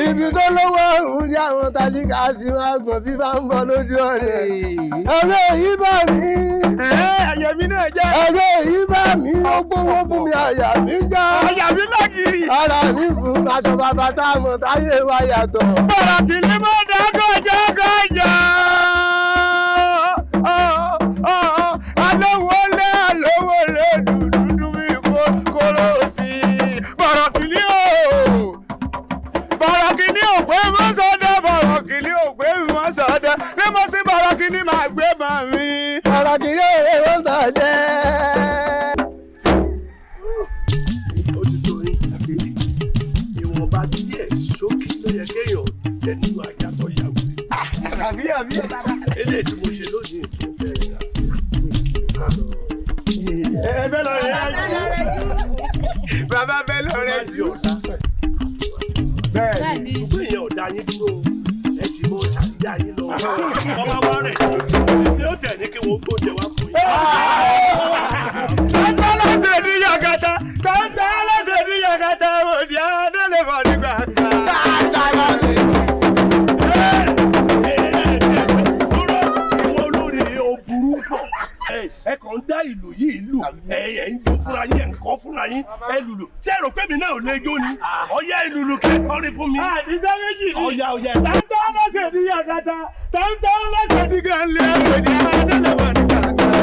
ibi tó lówó ọ̀hún ní àwọn tálíkà sì máa gbọ̀n bí bá ń bọ̀ lójú ọ̀rẹ́. ẹ̀rọ yìí bá mi. àyà mi náà jẹ́. ẹ̀rọ yìí bá mi ó gbówó fún mi àyà mi já. àyà mi lágìrì. ara mi fún aṣọ bàbá tá a mọ̀ táyé wa yàtọ̀. bọ̀rọ̀ kìíní mo dá gọ́jọ́. alówó lé dúdú mi kóró sí i. bọ̀rọ̀ kìíní ò gbé mọ́sọ̀dẹ̀ bọ̀rọ̀ kìíní ò gbé mọ́sọ̀dẹ̀ bí mo sì bọ̀rọ̀ kìíní máa gbé bọ̀ mi. bọ̀rọ̀ kìíní ò gbé mọ́sọ̀dẹ̀. ó ti tó yín ìwọ̀nba díẹ̀ sókè ló yẹ kéèyàn tẹ̀ nínú ajá tó yà wò. àbí. eléyìí tí mo ṣe lónìí tó fẹ́ rẹ̀ láti. ẹ bẹ́ẹ̀ lọ rẹ̀ bàbá bẹ́ẹ̀ lọ rẹ̀ jù. bẹ́ẹ̀ni ṣùgbọ́n èèyàn ọ̀dà yín dúró ẹ sì mọ ṣàtìyá yín lọ. ọba wa rẹ̀ yóò tẹ̀ ní kí wọ́n gbóúnjẹ wá fún yín. tọ́ńtà lọ́sẹ̀ ní yàgàtà tọ́ńtà lọ́sẹ̀ ní yàgàtà òdì àdélé bọ̀ nígbà kan. ìwọ olórí o burú pọ̀ ẹ kàn ń dá ìlú yìí lù ẹ ń jó fúnra yín ẹ ń kọ́ fúnra yín ẹ lùlù ṣé èrò pé mi náà ò lè jó ni ọyá ìlùlù kẹkọrin fún mi. àdìsá méjì ni ọyá. tọ́ńtà lọ́sẹ̀ ní yàgàtà tọ́ńtà lọ́sẹ̀ ní gànlẹ̀ òdì àdélé bọ̀ nígbà kan.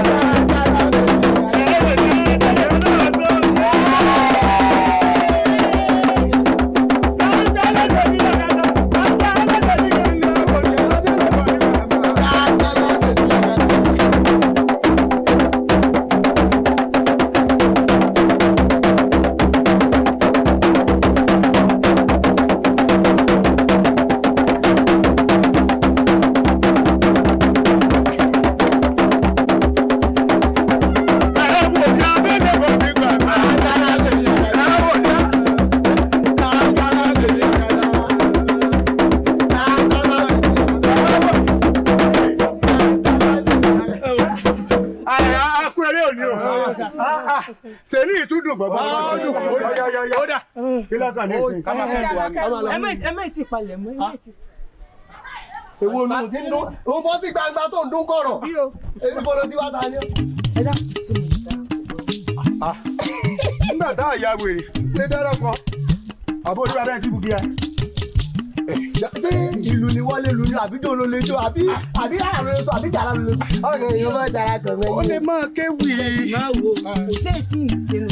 tẹ̀lé ìtúndùn bàbá ẹ má ti palẹ̀ mọ́ ẹ má ti. èwo ló ti ń dún òun bọ́ sí gbangba tó ń dún kọ̀rọ̀ èmi kọ́ ló ti wá ta ni. ẹ dákun sí mi dá. nígbà tá a ya wèrè ṣé dára kan àbó orí abẹ́rẹ́ ti bù bí ẹ. ṣé ìlú ni wọ́n lè lu ni àbí jòló lè jó àbí àrùn lè tó àbí jàrá lè tó. ọ̀rẹ́ yìí máa jàrá kan mẹ́yìn. ó lè máa kéwì. máa wo kò sí ètí ìṣẹ́nu.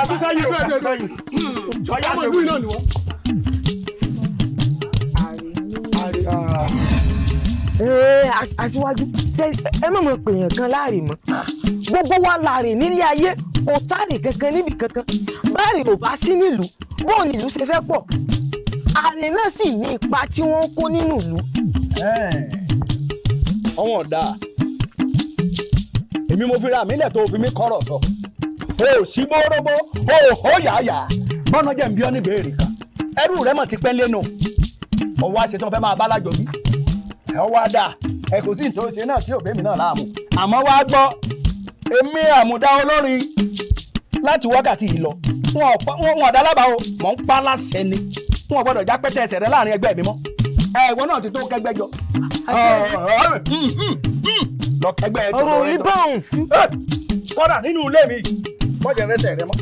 ẹ̀sùn sáyé ìlú ẹ̀jẹ̀ sáyé. ọ̀yá ṣe wí náà ni wọ́n. aṣíwájú ṣe ẹ má mọ̀ pèèyàn kan láàrè mọ́ gbogbo wa láàrè nílé ayé kò sáré kankan níbi kankan báàrè ò bá sí nílùú bóun nílùú ṣe fẹ́ pọ̀ àrè náà sì ní ipa tí wọ́n ń kó nínú ìlú. ọwọ́n ọ̀dà èmi mo fi ra àmì ilẹ̀ tó fi mí kọ́rọ̀ sọ o sí bóróbó o yàyà bọ́nà jẹ́ ń bí ọ́ ní ìbéèrè kan ẹrú rẹ mọ̀ ti pẹ́ lẹ́nu ọwọ́ àṣetán fẹ́ máa bá lájọ bí ẹ wá dà ẹ kò sí ìtòsí náà tí òbí mi náà láàmú àmọ́ wá gbọ́ èmi àmùdá olórin láti wákàtí yìí lọ wọn ọ̀dà lábàá o mọ̀ ń pa láṣẹ ni wọn gbọ́dọ̀ já pẹ́tẹ́ ẹsẹ̀ rẹ láàrin ẹgbẹ́ mi mọ́ ìwọ náà ti tó kẹgbẹ́ jọ lọ kẹgbẹ́ ẹ tó lọ rẹ tó kọ́dà nínú ilé mi mọ̀jẹ̀ rẹsẹ̀ rẹ mọ́.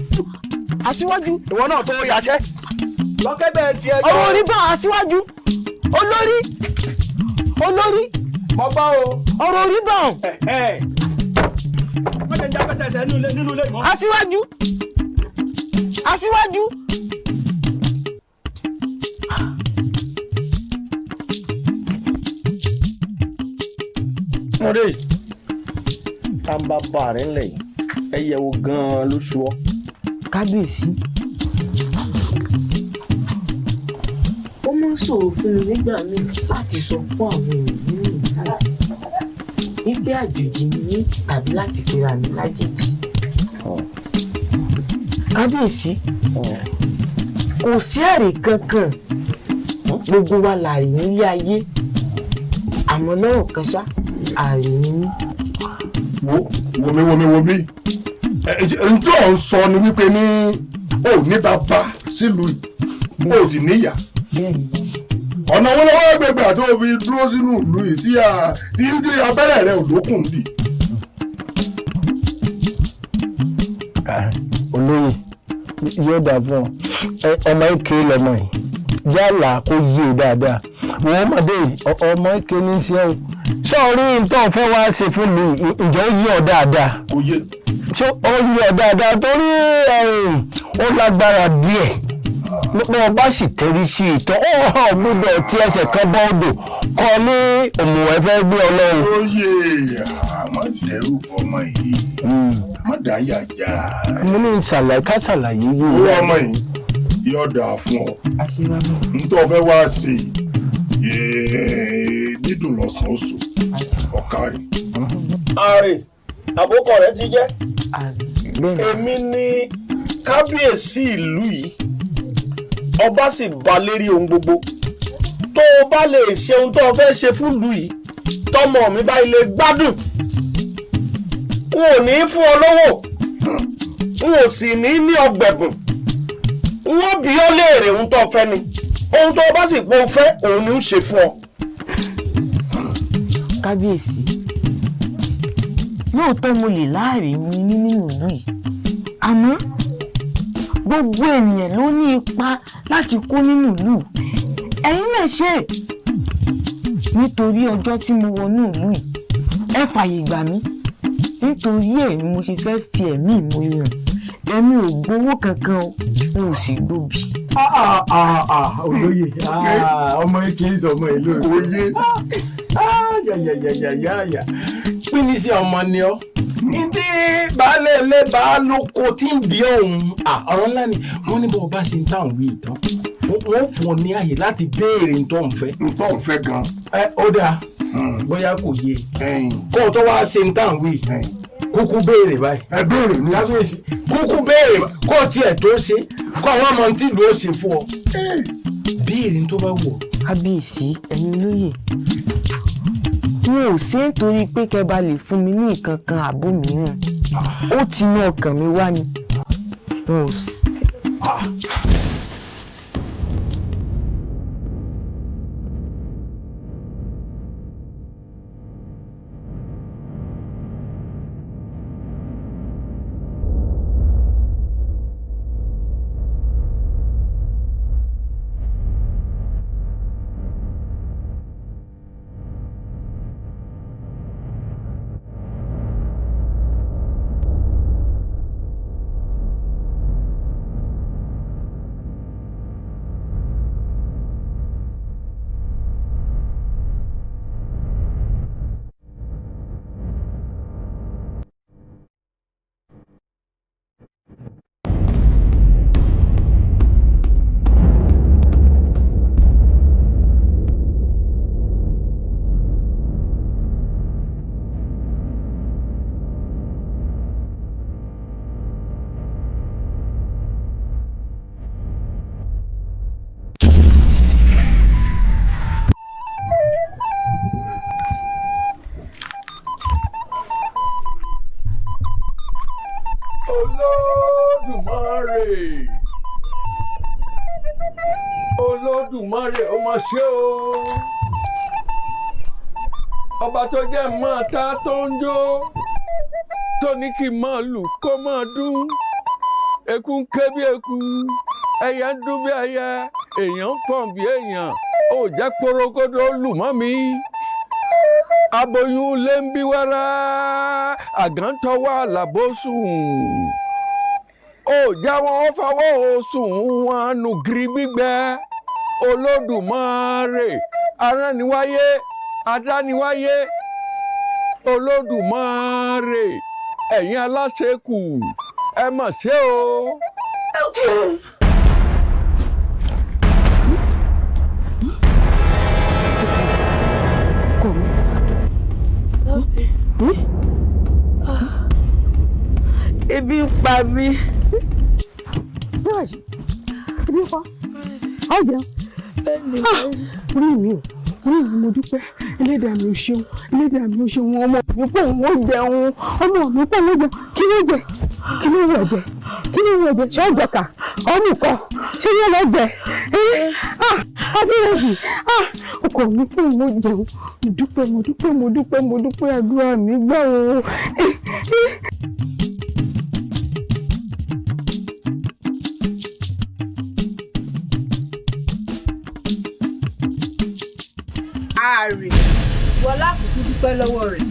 aṣíwájú ìwọ náà tó yàṣẹ́ lọ kẹgbẹ́ ẹ tiẹ̀ jọ. ọ̀rọ̀ orí bá aṣíwájú olórí mo gbọ́ o. ọ̀rọ̀ orí bá ọ̀. wọ́n ti ń já pẹ́tẹ́ ẹsẹ̀ nínú ilé mọ́. aṣíwájú. mọ̀dé tá n bá bá rẹ̀ ńlẹ̀ yìí ẹyẹ wo gan-an ló ṣú ọ. kábíyèsí. ó máa ń ṣòro fún mi nígbà míì láti sọ fún àwọn èèyàn nínú ìlú wípé àjòjì ni mí tàbí láti pera mi lájèjì. kábíyèsí kò sí àrè kankan gbogbo wa láàrè nílé ayé àmọ́ lọ́rọ̀ kan ṣá àrè ni mí. wo mi ǹjọ́ ò ń sọ ni wípé ní ò ní bàbá sílùú yìí ò sì níyà ọ̀nà wọn lọ́wọ́ ẹgbẹ̀gbẹ̀ àti òfin dúró sínú ìlú yìí tí abẹ́rẹ́ rẹ̀ ò lókùn dì. olóyè yóò dà fún ọmọ èké lọmọ yìí yálà kó yé dáadáa wọn mọ̀dé ọmọ èké ní í ṣe ọ́ sọ́ọ̀rí nǹkan fẹ́ wá ṣe fún mi ìjọ yí ọ dáadáa ṣé ó yí ọ dáadáa torí ó lágbára díẹ̀ bí wọ́n bá sì tẹ̀rí sí ìtọ́ ó hàn gbọ́dọ̀ tí ẹsẹ̀ kan bọ́ odò kọ́ ní òmùwẹ̀ fẹ́ gbé ọlọ́run. ó yé àmọ́ dẹ́rù ọmọ yìí má dá yàjà. mo ní ká ṣàlàyé yìí. ó ọmọ yìí yóò dáa fún ọ nítorí fẹ́ wá sí dídùn lọ́sàn-án oṣù ọ̀kárì. ààrẹ àbókọ rẹ ti jẹ́ èmi ní kábíyèsí ìlú yìí ọba sì bá lérí ohun gbogbo tó o bá lè ṣe ohun tó o fẹ́ ṣe fún ìlú yìí tọmọ mi bá ilé gbádùn n ò ní fún ọ lówó n ò sì ní ọgbẹ̀bùn n ó bí ọ léèrè ohun tó o fẹ́ ni ohun tó o bá sì pé o fẹ́ òun ni ó ṣe fún ọ. kábíyèsí lóòótọ́ mo lè láàrè mi nínú ìlú yìí àmọ́ gbogbo ènìyàn ló ní ipa láti kó nínú ìlú ẹ̀yin náà ṣe nítorí ọjọ́ tí mo wọnú ìlú yìí ẹ fààyè gbà mí nítorí ẹ̀ ni mo ṣe fẹ́ fi ẹ̀mí ìmoore hàn èmi ò gbowó kankan o n ò sì gbòbí. olóyè ọmọ èké ń sọ ọmọ ìlú òye yàyàyàyàyà pínlẹ̀ sí ọmọ ni ọ́ tí baálé ilé baálóko tí ń bí òun ọ̀rọ̀ ńlá ni wọ́n ní bọ́ọ̀ bá ṣe ń táwọn wí ìtàn wọ́n fún ọ ní àyè láti béèrè ntọ́ nfẹ́ gan. ó dáa bóyá kò yé kó o tó wá ṣe ń táwọn wí kúkú béèrè báyìí. ẹ béèrè ní kábíyèsí kúkú béèrè kó o tiẹ̀ tó ṣe kó àwọn ọmọ tí ìlú ó ṣe fún ọ béèrè tó bá wù ọ. kábíyèsí ẹ̀yin olóyè wọn ò ṣe é torí pé kẹ́ bá lè fún mi ní nǹkan kan àbó mìíràn ó ti ní ọkàn mi wá ni wọn ò sí. Olódùmarè ó mà ṣe o. Ọba tó jẹ́ mọ́ ta tó ń jó tó ní kí n máa lù kó máa dún. Eku ń ké bí eku, ẹyẹ ń dún bí ẹyẹ, èèyàn ń fọ̀n bí èèyàn. Ó jẹ́ porogodo lù mọ́ mi. Aboyún lé ń bí wẹ́rẹ́, àgántọ́wọ́ àlàbòsùn. Ó já wọn fọwọ́ sùn wọn nù gírí gbígbẹ. Olódùmarè arániwáyé adániwáyé. Olódùmarè ẹ̀yin aláṣẹ́kù ẹ mà ṣe o. Ebi ń pa mí. Bíwájú, ebi ń pa. Á jẹun. Orí mi ò, orí mi mo dúpẹ́. Ẹlẹ́dàá mi ò ṣeun, ẹlẹ́dàá mi ò ṣeun. Ọmọ mi pọ̀ wọ́n jẹun. Ọmọ mi pọ̀ wọ́n jẹun. Kí ló jẹ? Kí ló wọ̀ jẹ? Kí ló wọ̀ jẹ? Ṣé ọ̀jọ̀ká? Ọmọ nǹkan. Ṣé yẹn lọ jẹ? Abíyèsí, ọkọ mi pọ̀ wọ́n jẹun. Mo dúpẹ́, mo dúpẹ́, mo dúpẹ́, mo dúpẹ́. Àdúrà mi gbà o. Ààrẹ wọlá kúkú dúpẹ́ lọ́wọ́ rẹ̀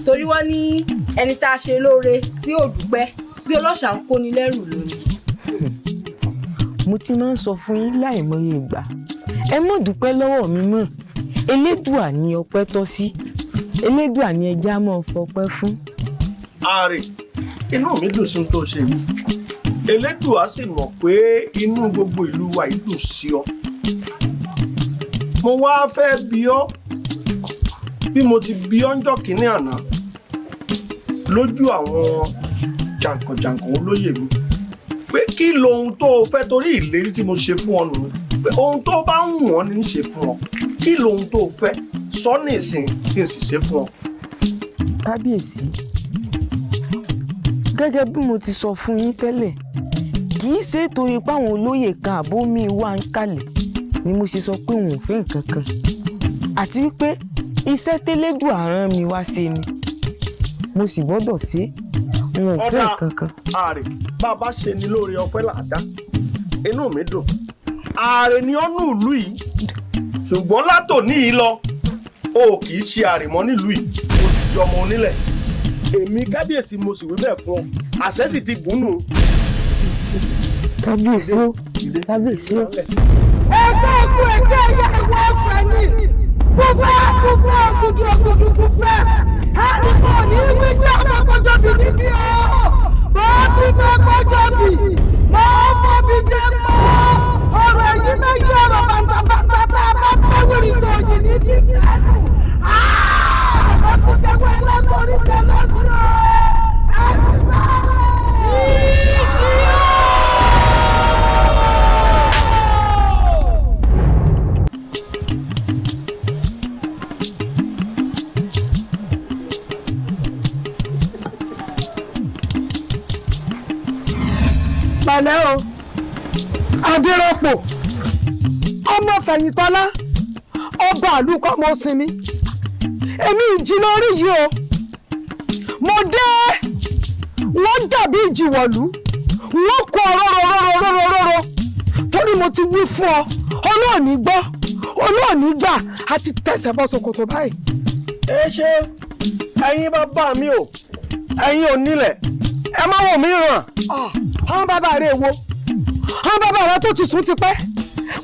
torí wọ́n ní ẹni tá a ṣe lóore tí ò dúpẹ́ bí ọlọ́ṣà ń kóni lẹ́rù lónìí. Mo ti máa ń sọ fún yín láìmọye ìgbà ẹ mọ̀ dúpẹ́ lọ́wọ́ mi mọ́. Elédùà ni ọpẹ́ tọ́ sí, Elédùà ni ẹja máa fọpẹ́ fún. Ààrẹ inú mi dùn sí tó ṣe yìí, Elédùà sì mọ̀ pé inú gbogbo ìlú wa yìí dùn sí ọ. Mo wá fẹ́ bi ọ́ bí mo ti bi ọ́ ńjọ́ kínní àná lójú àwọn jàǹkànjàǹkàn olóyè mi pé kí lohun tó o fẹ́ torí ìlérí tí mo ṣe fún ọ nù pé ohun tó bá ń wọ̀n ní í ṣe fún ọ kí lohun tó o fẹ́ sọ ní ìsìn kí n sì ṣe fún ọ. Kábíyèsí, gẹ́gẹ́ bí mo ti sọ fún yín tẹ́lẹ̀, kì í ṣe torí páwọn olóyè kan àbómi wà ń kalẹ̀ ni mo ṣe sọ pé òun ò fẹ́ nǹkan kan, àti wípé iṣẹ́ tẹ́lẹ́dùà rán mi wá ṣe ni mo sì gbọ́dọ̀ ṣe, òun ò fẹ́ nǹkan kan. Ààrẹ bá a bá ṣe ni lóore ọpẹ́ làdá, inú mi dùn. Ààrẹ ni ọ́nù ìlú yìí ṣùgbọ́n látòní yìí lọ o kì í ṣe àrèmọ́ nílùú yìí, o ti di ọmọ onílẹ̀. Èmi kábíyèsí mo sì wí bẹ́ẹ̀ fún ọ, àṣẹ sì ti gùn nù. Kábíyèsí o, kábíyèsí o. Ẹgbẹ́ ẹgbẹ́ ẹ̀yà ìwọ ọ̀fẹ́ ni kúfẹ́ ògùdù kúfẹ́ ẹni kò ní wíjọ́ ọmọ kọjọ́bì níbí o bó ti fẹ́ kọjọ́bì mo fọ́bi jẹ́ pọ́ ọ̀rọ̀ èyí méjì ọ̀rọ̀ bàtàbàtà tá a bá pẹ́ wíri sọ̀yìn ní fífẹ́ nù ọ̀rọ̀ tó jẹ́wọ́ ẹlẹ́kọ̀ọ́rí jẹ́ lọ́dún o ẹ ti sáré. Pẹ̀lẹ́ o Adérọ́pò ọmọ Fẹ̀yìntọ́lá ọba àlùkò ọmọ sinmi èmi ìjì lórí yìí o mo dé wọ́n dàbí ìjìwọ̀lú wọ́n kó ọ̀rọ̀ torí mo ti wí fún ọ olóòní gbọ́ olóòní gbà àti tẹ̀sẹ̀ bọ́ ṣòkòtò báyìí. ẹ ṣe ẹ̀yin bàbá mi o ẹ̀yin ò nílẹ̀ ẹ má wò mí ràn. àwọn bàbá rẹ̀ wo àwọn bàbá rẹ̀ tó ti sùn ti pẹ́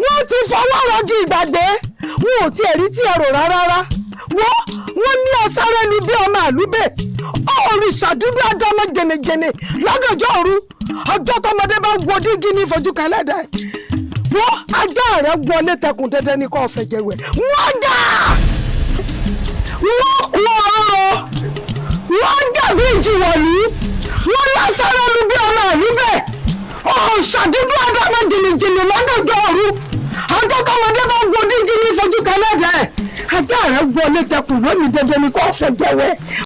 wọ́n ti fọwọ́ rọ́gì ìgbàgbé wọn ò tiẹ̀ rí tí ẹ rò rárá wọ́n ní ọ̀sáré lu bí ọmọ àlúbẹ̀ òrìṣà dúdú adámọ jẹnẹjẹnẹ lọ́gànjọ́ òru ọjọ́ tọmọdé bá gbọ́ dígí ní ìfojú kan ẹlẹ́dàá wọ́n ajá rẹ̀ wọlé tẹkùn dẹ́dẹ́ ní kò fẹ̀jẹ̀ wẹ̀ wọ́n dà wọ́n kú ọ̀rọ̀ wọ́n dàbí ìjìwọ̀lú wọ́n lọ́sáré lu bí ọmọ àlúbẹ̀ òrìṣà dúdú adámọ jẹnẹjẹnẹ lọ́gànjọ́ òru ọjọ́ tọmọdé bá gbọ́ dígí ní ìfojú kan ẹlẹ́dàá ajá rẹ̀ wọlé tẹkùn lónìí dẹ́dẹ́ ní kò fẹ̀jẹ̀ wẹ̀.